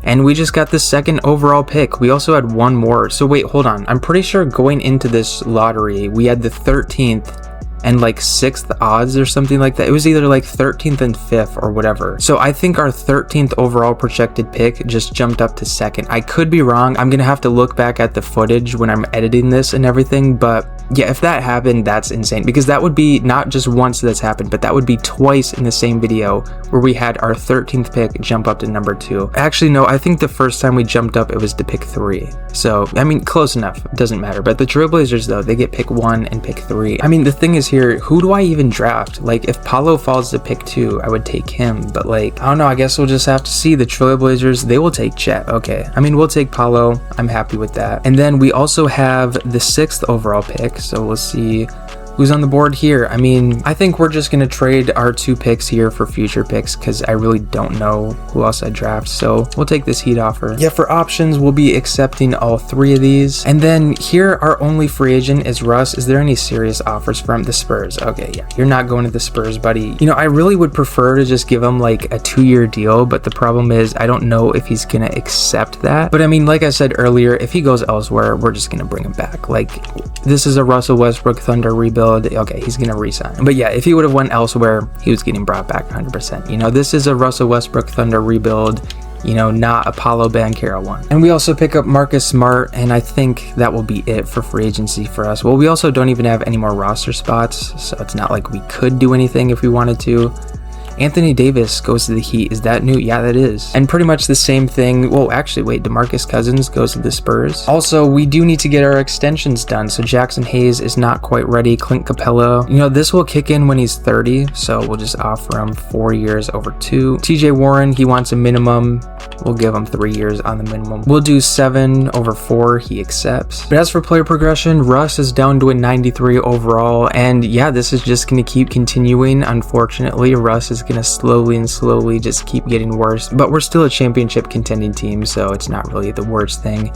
And we just got the 2nd overall pick. We also had one more. So wait, hold on. I'm pretty sure going into this lottery, we had the 13th and like 6th odds or something like that. It was either like 13th and 5th or whatever. So I think our 13th overall projected pick just jumped up to 2nd. I could be wrong. I'm going to have to look back at the footage when I'm editing this and everything. But yeah, if that happened, that's insane, because that would be not just once that's happened, but that would be twice in the same video where we had our 13th pick jump up to number 2. Actually, no, I think the first time we jumped up, it was to pick 3. So, I mean, close enough. It doesn't matter. But the Trailblazers, though, they get pick 1 and pick 3. I mean, the thing is here, who do I even draft? Like, if Paolo falls to pick 2, I would take him. But like, I don't know, I guess we'll just have to see. The Trailblazers, they will take Chet. Okay. I mean, we'll take Paolo. I'm happy with that. And then we also have the 6th overall pick. So we'll see who's on the board here. I mean, I think we're just going to trade our 2 picks here for future picks, because I really don't know who else I draft. So we'll take this Heat offer. Yeah, for options, we'll be accepting all 3 of these. And then here, our only free agent is Russ. Is there any serious offers from the Spurs? Okay, yeah, you're not going to the Spurs, buddy. You know, I really would prefer to just give him like a 2-year deal, but the problem is I don't know if he's going to accept that. But I mean, like I said earlier, if he goes elsewhere, we're just going to bring him back. Like, this is a Russell Westbrook Thunder rebuild. Okay, he's gonna resign. But yeah, if he would have went elsewhere, he was getting brought back 100%. You know, this is a Russell Westbrook Thunder rebuild, you know, not a Paolo Banchero one. And we also pick up Marcus Smart, and I think that will be it for free agency for us. Well, we also don't even have any more roster spots, so it's not like we could do anything if we wanted to. Anthony Davis goes to the Heat. Is that new? Yeah, that is. And pretty much the same thing. Well, actually, wait, DeMarcus Cousins goes to the Spurs. Also, we do need to get our extensions done. So Jackson Hayes is not quite ready. Clint Capella, you know, this will kick in when he's 30. So we'll just offer him 4 years over 2. TJ Warren, he wants a minimum. We'll give him 3 years on the minimum. We'll do 7 over 4. He accepts. But as for player progression, Russ is down to a 93 overall. And yeah, this is just going to keep continuing. Unfortunately, Russ is going to slowly just keep getting worse, but we're still a championship contending team, so it's not really the worst thing.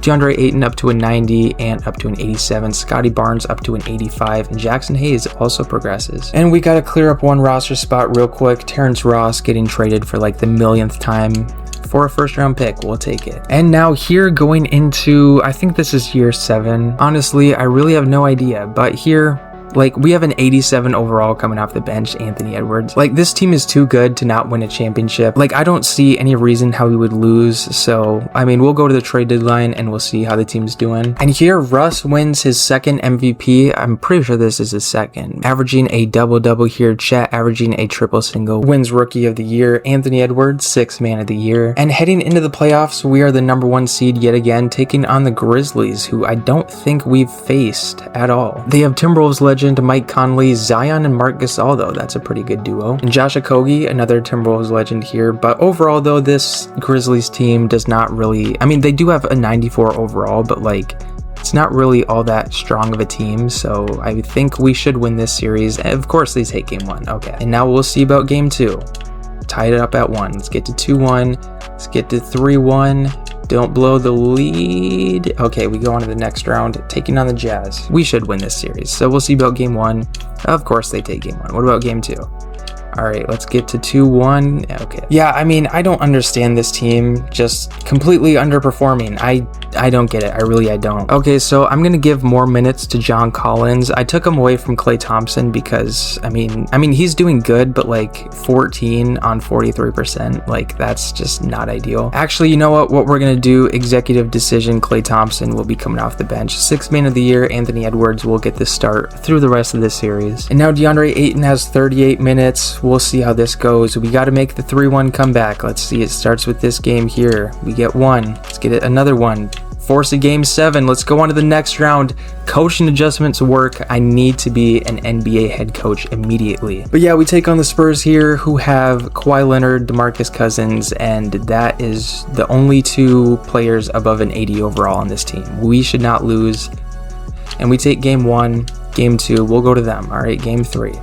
DeAndre Ayton up to a 90, and up to an 87. Scotty Barnes up to an 85, and Jackson Hayes also progresses. And we got to clear up one roster spot real quick. Terrence Ross getting traded for like the millionth time for a 1st round pick. We'll take it. And now here going into, I think this is year 7. Honestly, I really have no idea, but here, like, we have an 87 overall coming off the bench, Anthony Edwards. Like, this team is too good to not win a championship. Like, I don't see any reason how we would lose. So, I mean, we'll go to the trade deadline and we'll see how the team's doing. And here, Russ wins his 2nd MVP. I'm pretty sure this is his 2nd. Averaging a double-double here. Chet averaging a triple-single. Wins Rookie of the Year. Anthony Edwards, 6th Man of the Year. And heading into the playoffs, we are the number 1 seed yet again, taking on the Grizzlies, who I don't think we've faced at all. They have Timberwolves legend Mike Conley, Zion, and Marc Gasol, though. That's a pretty good duo. And Josh Okogie, another Timberwolves legend here. But overall, though, this Grizzlies team does not really, I mean, they do have a 94 overall, but like, it's not really all that strong of a team. So I think we should win this series. And of course, they take game 1. Okay. And now we'll see about game 2. Tied it up at 1. Let's get to 2-1. Let's get to 3-1. Don't blow the lead. Okay, we go on to the next round, taking on the Jazz. We should win this series. So we'll see about game 1. Of course, they take game 1. What about game 2? All right, let's get to 2-1. Okay. Yeah, I mean, I don't understand this team just completely underperforming. I don't get it. I don't. Okay, so I'm gonna give more minutes to John Collins. I took him away from Klay Thompson because I mean he's doing good, but like 14 on 43%, like that's just not ideal. Actually, you know what we're gonna do? Executive decision: Klay Thompson will be coming off the bench. 6th man of the year, Anthony Edwards will get the start through the rest of this series. And now DeAndre Ayton has 38 minutes. We'll see how this goes. We got to make the 3-1 comeback. Let's see. It starts with this game here. We get one. Let's get it another one. Force a game 7. Let's go on to the next round. Coaching adjustments work. I need to be an NBA head coach immediately. But yeah, we take on the Spurs here, who have Kawhi Leonard, DeMarcus Cousins, and that is the only 2 players above an 80 overall on this team. We should not lose. And we take game 1, game 2. We'll go to them. All right, game 3.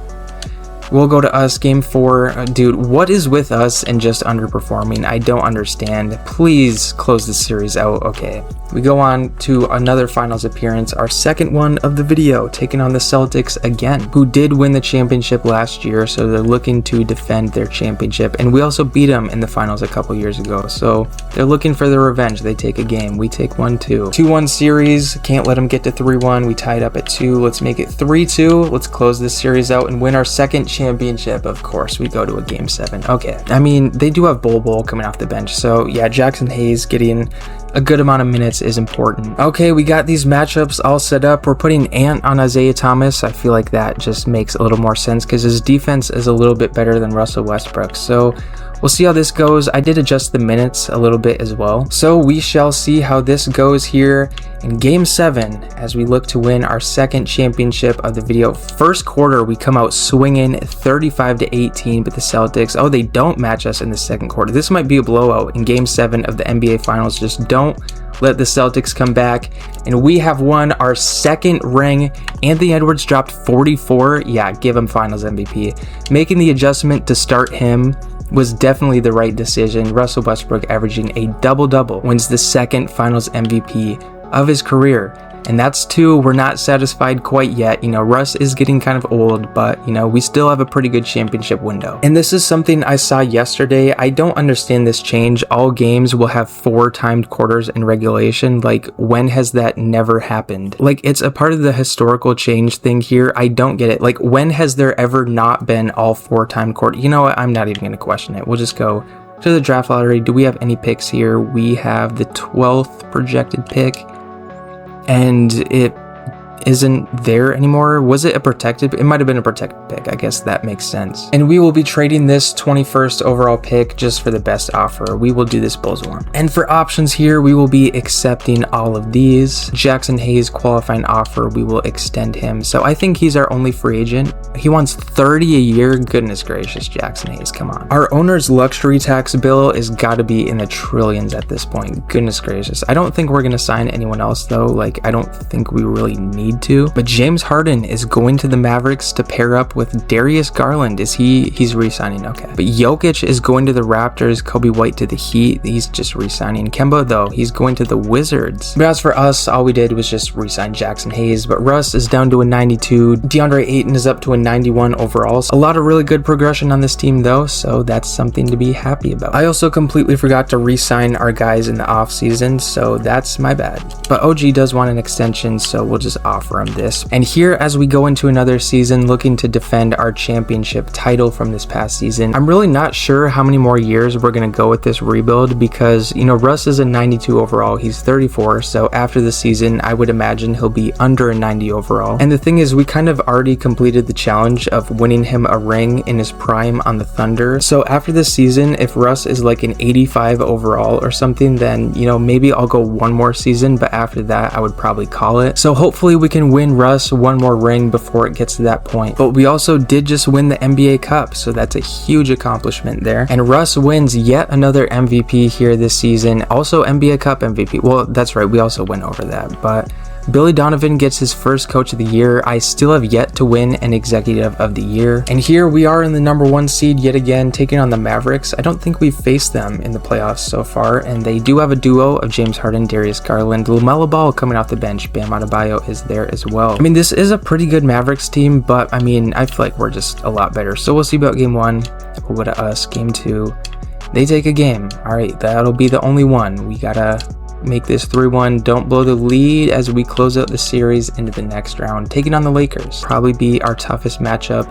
We'll go to us, game 4. Dude, what is with us and just underperforming? I don't understand. Please close this series out. Okay. We go on to another finals appearance, our second one of the video, taking on the Celtics again, who did win the championship last year, so they're looking to defend their championship. And we also beat them in the finals a couple years ago, so they're looking for their revenge. They take a game. We take 1-2. 2-1 series. Can't let them get to 3-1. We tied up at 2. Let's make it 3-2. Let's close this series out and win our second championship. Of course, we go to a game 7. Okay. I mean, they do have Bol coming off the bench, so yeah, Jackson Hayes getting a good amount of minutes is important. Okay, we got these matchups all set up. We're putting Ant on Isaiah Thomas. I feel like that just makes a little more sense because his defense is a little bit better than Russell Westbrook. So we'll see how this goes. I did adjust the minutes a little bit as well. So we shall see how this goes here in game 7 as we look to win our second championship of the video. First quarter, we come out swinging 35-18, but the Celtics, oh, they don't match us in the second quarter. This might be a blowout in game 7 of the NBA Finals. Just don't let the Celtics come back. And we have won our second ring. Anthony Edwards dropped 44. Yeah, give him Finals MVP. Making the adjustment to start him was definitely the right decision. Russell Westbrook averaging a double-double, wins the second Finals MVP of his career. And that's 2. We're not satisfied quite yet. You know, Russ is getting kind of old, but, you know, we still have a pretty good championship window. And this is something I saw yesterday. I don't understand this change. All games will have 4 timed quarters in regulation. Like, when has that never happened? Like, it's a part of the historical change thing here. I don't get it. Like, when has there ever not been all 4 timed quarters? You know what? I'm not even going to question it. We'll just go to the draft lottery. Do we have any picks here? We have the 12th projected pick. And it isn't there anymore. Was it a protected? It might have been a protected pick. I guess that makes sense. And we will be trading this 21st overall pick just for the best offer. We will do this Bulls one. And for options here, we will be accepting all of these. Jackson Hayes qualifying offer, we will extend him. So I think he's our only free agent. He wants 30 a year. Goodness gracious, Jackson Hayes, come on. Our owner's luxury tax bill is gotta be in the trillions at this point. Goodness gracious. I don't think we're gonna sign anyone else though. Like, I don't think we really need to. But James Harden is going to the Mavericks to pair up with Darius Garland. He's re-signing? Okay. But Jokic is going to the Raptors. Kobe White to the Heat. He's just re-signing. Kemba though, he's going to the Wizards. But as for us, all we did was just re-sign Jackson Hayes. But Russ is down to a 92. DeAndre Ayton is up to a 91 overall. A lot of really good progression on this team though, so that's something to be happy about. I also completely forgot to re-sign our guys in the off season, so that's my bad. But OG does want an extension, so we'll just offer him this. And here, as we go into another season looking to defend our championship title from this past season, I'm really not sure how many more years we're going to go with this rebuild because, you know, Russ is a 92 overall. He's 34, so after the season, I would imagine he'll be under a 90 overall. And the thing is, we kind of already completed the challenge of winning him a ring in his prime on the Thunder. So after this season, if Russ is like an 85 overall or something, then, you know, maybe I'll go one more season, but after that, I would probably call it. So hopefully we can win Russ one more ring before it gets to that point. But we also did just win the NBA Cup, so that's a huge accomplishment there. And Russ wins yet another MVP here this season. Also NBA Cup MVP. Well, that's right, we also went over that, but Billy Donovan gets his first coach of the year. I still have yet to win an executive of the year. And here we are in the number 1 seed yet again, taking on the Mavericks. I don't think we've faced them in the playoffs so far, and they do have a duo of James Harden, Darius Garland, LaMelo Ball coming off the bench. Bam Adebayo is there as well. I mean, this is a pretty good Mavericks team, but I mean, I feel like we're just a lot better. So we'll see about game 1. We'll go to us. Game 2, they take a game. All right, that'll be the only one. We gotta make this 3-1. Don't blow the lead as we close out the series into the next round, taking on the Lakers. Probably be our toughest matchup,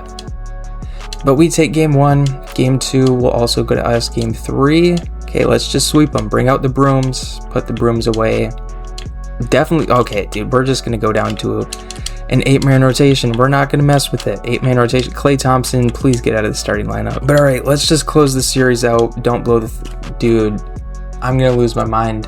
but we take game 1. Game 2 will also go to us. Game 3, okay, let's just sweep them. Bring out the brooms, put the brooms away. Definitely, okay, dude, we're just gonna go down to an 8-man rotation. We're not gonna mess with it. 8-man rotation. Klay Thompson, please get out of the starting lineup. But all right, let's just close the series out. Don't blow the dude, I'm gonna lose my mind.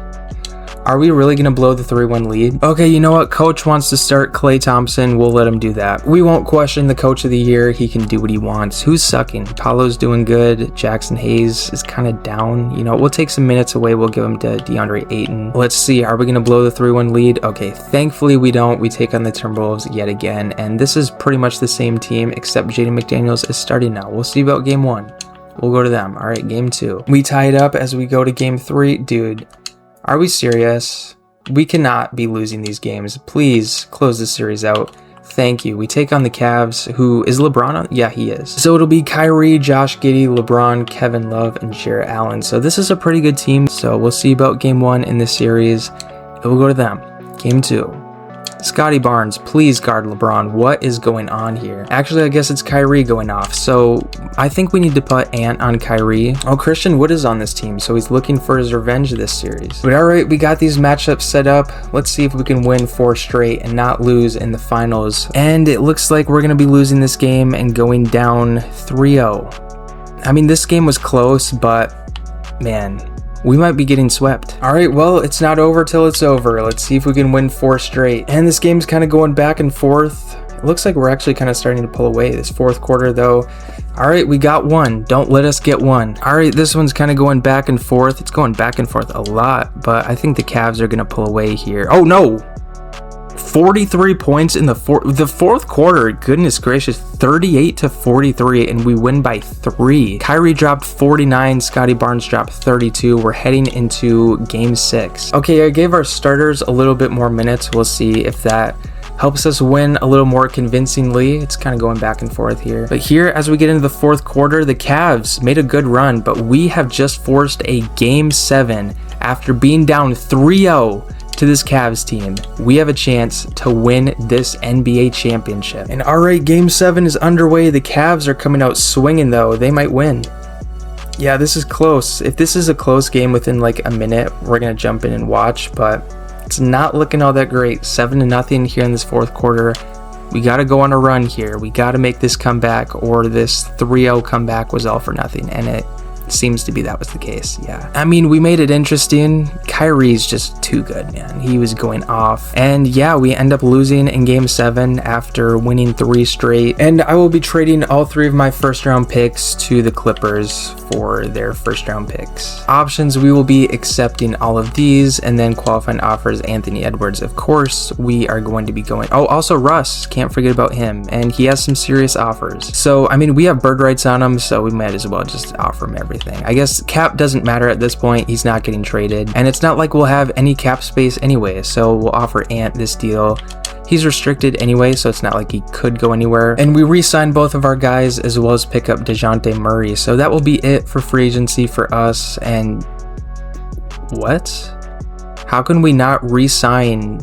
Are we really going to blow the 3-1 lead? Okay, you know what? Coach wants to start Klay Thompson. We'll let him do that. We won't question the coach of the year. He can do what he wants. Who's sucking? Paolo's doing good. Jackson Hayes is kind of down. You know, we'll take some minutes away. We'll give him to DeAndre Ayton. Let's see. Are we going to blow the 3-1 lead? Okay, thankfully we don't. We take on the Timberwolves yet again. And this is pretty much the same team, except Jaden McDaniels is starting now. We'll see about game 1. We'll go to them. All right, game 2. We tie it up as we go to game 3. Dude, are we serious? We cannot be losing these games. Please close the series out. Thank you. We take on the Cavs. Who is LeBron on? Yeah, he is. So it'll be Kyrie, Josh Giddey, LeBron, Kevin Love, and Jarrett Allen. So this is a pretty good team. So we'll see about game 1 in this series. It will go to them. Game 2. Scotty Barnes, please guard LeBron. What is going on here? Actually, I guess it's Kyrie going off. So I think we need to put Ant on Kyrie. Oh, Christian Wood is on this team, so he's looking for his revenge this series. But all right, we got these matchups set up. Let's see if we can win 4 straight and not lose in the finals. And it looks like we're going to be losing this game and going down 3-0. I mean, this game was close, but man, we might be getting swept. All right, well, it's not over till it's over. Let's see if we can win 4 straight. And this game's kind of going back and forth. It looks like we're actually kind of starting to pull away this 4th quarter, though. All right, we got 1. Don't let us get 1. All right, this one's kind of going back and forth. It's going back and forth a lot, but I think the Cavs are going to pull away here. Oh, no. 43 points in the fourth quarter. Goodness gracious, 38-43, and we win by 3. Kyrie dropped 49, Scotty Barnes dropped 32. We're heading into game 6. Okay, I gave our starters a little bit more minutes. We'll see if that helps us win a little more convincingly. It's kind of going back and forth here. But here, as we get into the 4th quarter, the Cavs made a good run, but we have just forced a game 7 after being down 3-0. To this Cavs team. We have a chance to win this NBA championship. And all right, game 7 is underway. The Cavs are coming out swinging though. They might win. Yeah, this is close. If this is a close game within like a minute, we're going to jump in and watch, but it's not looking all that great. 7-0 here in this 4th quarter. We got to go on a run here. We got to make this comeback, or this 3-0 comeback was all for nothing, and it seems to be that was the case. Yeah, I mean, we made it interesting. Kyrie's just too good, man. He was going off, and yeah, we end up losing in game 7 after winning 3 straight. And I will be trading all 3 of my 1st round picks to the Clippers for their 1st round picks. Options, we will be accepting all of these, and then qualifying offers, Anthony Edwards, of course. We are going to be going, oh, also Russ, can't forget about him, and he has some serious offers. So I mean, we have bird rights on him, so we might as well just offer him everything. I guess cap doesn't matter at this point. He's not getting traded, and it's not like we'll have any cap space anyway, so we'll offer Ant this deal. He's restricted anyway, so it's not like he could go anywhere. And we re-signed both of our guys as well as pick up DeJounte Murray. So that will be it for free agency for us. And what? How can we not re-sign?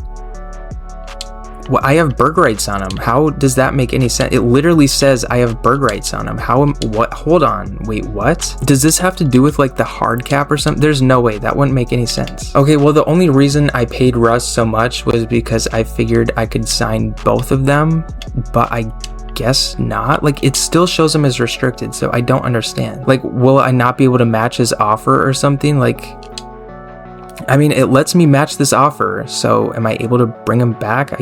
Well, I have bird rights on him. How does that make any sense? It literally says I have bird rights on him. What? Hold on. Wait, what? Does this have to do with like the hard cap or something? There's no way. That wouldn't make any sense. Okay, well, the only reason I paid Russ so much was because I figured I could sign both of them, but I guess not. Like, it still shows him as restricted, so I don't understand. Like, will I not be able to match his offer or something? Like, I mean, it lets me match this offer, so am I able to bring him back?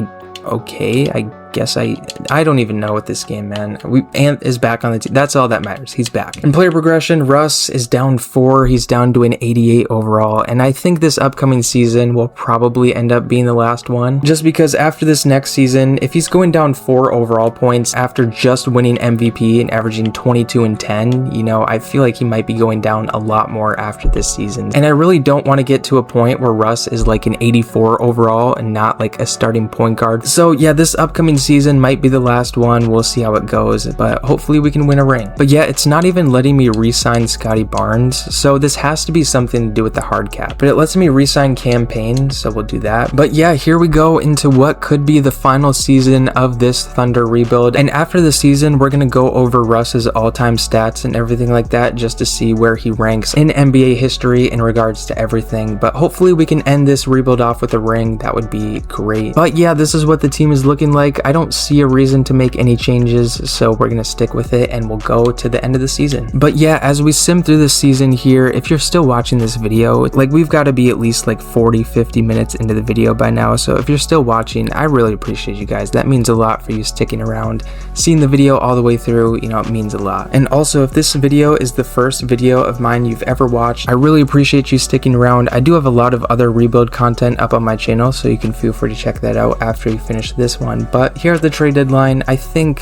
Okay, I guess I don't even know what this game, man. Ant is back on the team. That's all that matters. He's back. In player progression, Russ is down 4. He's down to an 88 overall, and I think this upcoming season will probably end up being the last one, just because after this next season, if he's going down 4 overall points after just winning MVP and averaging 22 and 10, you know, I feel like he might be going down a lot more after this season. And I really don't want to get to a point where Russ is like an 84 overall and not like a starting point guard. So yeah, this upcoming season might be the last one. We'll see how it goes, but hopefully we can win a ring. But yeah, it's not even letting me re-sign Scottie Barnes, so this has to be something to do with the hard cap. But it lets me re-sign Cam Payne, so we'll do that. But yeah, here we go into what could be the final season of this Thunder rebuild. And after the season, we're gonna go over Russ's all-time stats and everything like that, just to see where he ranks in NBA history in regards to everything. But hopefully we can end this rebuild off with a ring. That would be great. But yeah, this is what the team is looking like. I don't see a reason to make any changes, so we're gonna stick with it and we'll go to the end of the season. But yeah, as we sim through the season here, if you're still watching this video, like we've got to be at least like 40-50 minutes into the video by now, so if you're still watching, I really appreciate you guys. That means a lot for you sticking around, seeing the video all the way through, you know, it means a lot. And also, if this video is the first video of mine you've ever watched, I really appreciate you sticking around. I do have a lot of other rebuild content up on my channel, so you can feel free to check that out after you finish this one. But here at the trade deadline, I think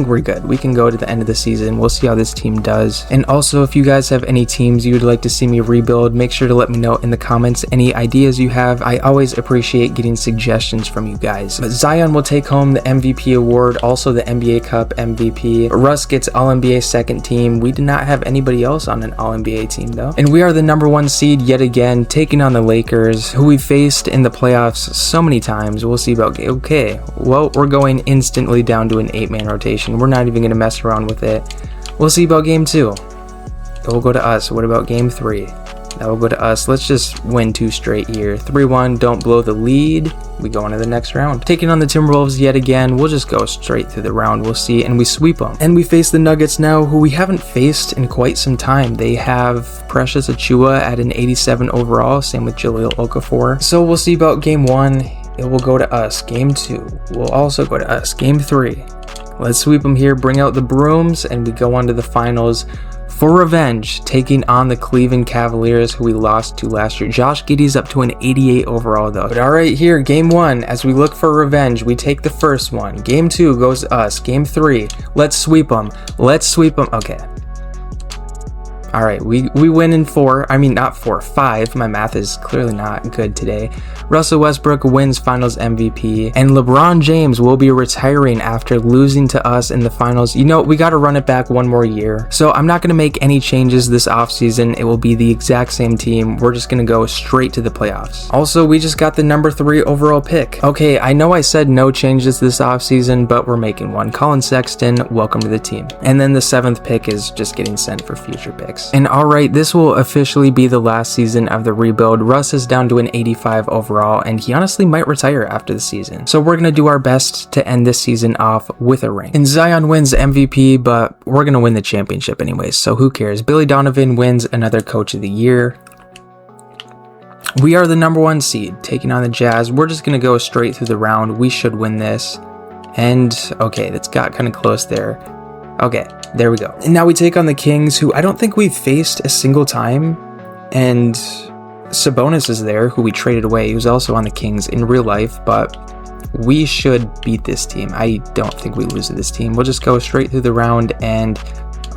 we're good. We can go to the end of the season. We'll see how this team does. And also, if you guys have any teams you would like to see me rebuild, make sure to let me know in the comments any ideas you have. I always appreciate getting suggestions from you guys. But Zion will take home the MVP award, also the NBA Cup MVP. Russ gets All-NBA second team. We did not have anybody else on an All-NBA team though. And we are the #1 seed yet again, taking on the Lakers, who we faced in the playoffs so many times. We'll see about, okay, well, we're going instantly down to an 8-man rotation. We're not even going to mess around with it. We'll see about game 2. It will go to us. What about game 3? That will go to us. Let's just win 2 straight here. 3-1, don't blow the lead. We go on to the next round. Taking on the Timberwolves yet again. We'll just go straight through the round. We'll see, and we sweep them. And we face the Nuggets now, who we haven't faced in quite some time. They have Precious Achiuwa at an 87 overall, same with Jahlil Okafor. So we'll see about game 1. It will go to us. Game 2 will also go to us. Game 3. Let's sweep them here, bring out the brooms, and we go on to the finals for revenge, taking on the Cleveland Cavaliers, who we lost to last year. Josh Giddey's up to an 88 overall though. But alright, here, game 1, as we look for revenge, we take the first one. Game 2 goes to us. Game 3, let's sweep them. Let's sweep them. Okay. Alright, we win in 4. I mean, not 4, 5. My math is clearly not good today. Russell Westbrook wins finals MVP, and LeBron James will be retiring after losing to us in the finals. You know, we got to run it back one more year. So I'm not going to make any changes this offseason. It will be the exact same team. We're just going to go straight to the playoffs. Also, we just got the #3 overall pick. Okay, I know I said no changes this offseason, but we're making one. Colin Sexton, welcome to the team. And then the 7th pick is just getting sent for future picks. And alright, this will officially be the last season of the rebuild. Russ is down to an 85 overall, and he honestly might retire after the season. So we're going to do our best to end this season off with a ring. And Zion wins MVP, but we're going to win the championship anyways, so who cares? Billy Donovan wins another Coach of the Year. We are the #1 seed, taking on the Jazz. We're just going to go straight through the round. We should win this. And okay, that's got kind of close there. Okay, there we go. And now we take on the Kings, who I don't think we've faced a single time. And Sabonis is there, who we traded away. He was also on the Kings in real life, but we should beat this team. I don't think we lose to this team. We'll just go straight through the round, and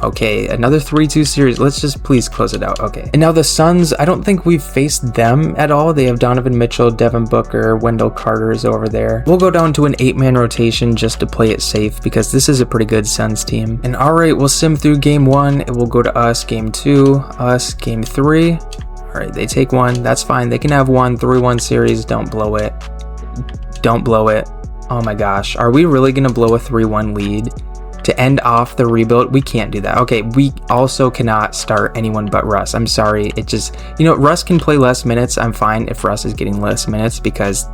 okay, another 3-2 series. Let's just please close it out. Okay. And now the Suns, I don't think we've faced them at all. They have Donovan Mitchell, Devin Booker, Wendell Carter is over there. We'll go down to an 8-man rotation just to play it safe, because this is a pretty good Suns team. And alright, we'll sim through game 1. It will go to us. Game 2, us. Game 3. Alright, they take 1. That's fine. They can have 1. 3-1 series. Don't blow it. Don't blow it. Oh my gosh. Are we really going to blow a 3-1 lead to end off the rebuild? We can't do that. Okay, we also cannot start anyone but Russ. I'm sorry. It just, you know, Russ can play less minutes. I'm fine if Russ is getting less minutes, because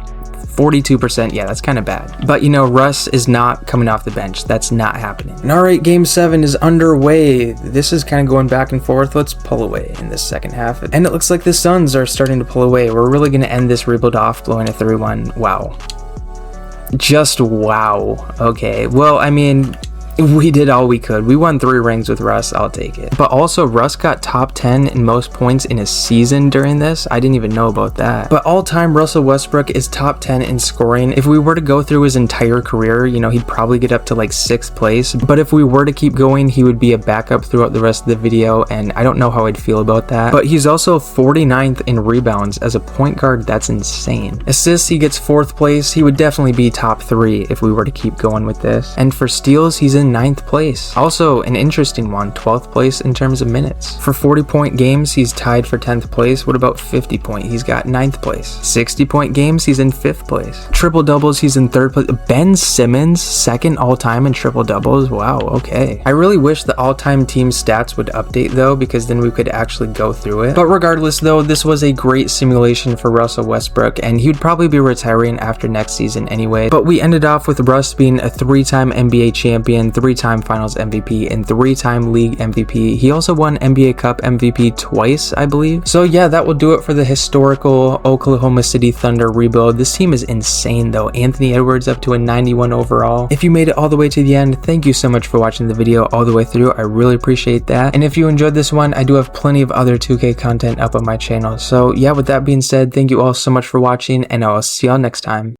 42%, yeah, that's kind of bad. But, you know, Russ is not coming off the bench. That's not happening. And alright, game 7 is underway. This is kind of going back and forth. Let's pull away in this second half. And it looks like the Suns are starting to pull away. We're really going to end this rebuild off blowing a 3-1. Wow. Just wow. Okay, well, I mean, we did all we could. We won 3 rings with Russ. I'll take it. But also, Russ got top 10 in most points in a season during this. I didn't even know about that. But all-time, Russell Westbrook is top 10 in scoring. If we were to go through his entire career, you know, he'd probably get up to like 6th place. But if we were to keep going, he would be a backup throughout the rest of the video, and I don't know how I'd feel about that. But he's also 49th in rebounds. As a point guard, that's insane. Assists, he gets 4th place. He would definitely be top 3 if we were to keep going with this. And for steals, he's in 9th place. Also an interesting one, 12th place in terms of minutes. For 40-point games, he's tied for 10th place. What about 50-point? He's got 9th place. 60-point games, he's in 5th place. Triple doubles, he's in 3rd place. Ben Simmons, 2nd all-time in triple doubles. Wow, okay. I really wish the all-time team stats would update though, because then we could actually go through it. But regardless though, this was a great simulation for Russell Westbrook, and he would probably be retiring after next season anyway. But we ended off with Russ being a 3-time NBA champion, 3-time Finals MVP, and 3-time League MVP. He also won NBA Cup MVP twice, I believe. So yeah, that will do it for the historical Oklahoma City Thunder rebuild. This team is insane though. Anthony Edwards up to a 91 overall. If you made it all the way to the end, thank you so much for watching the video all the way through. I really appreciate that. And if you enjoyed this one, I do have plenty of other 2K content up on my channel. So yeah, with that being said, thank you all so much for watching, and I'll see y'all next time.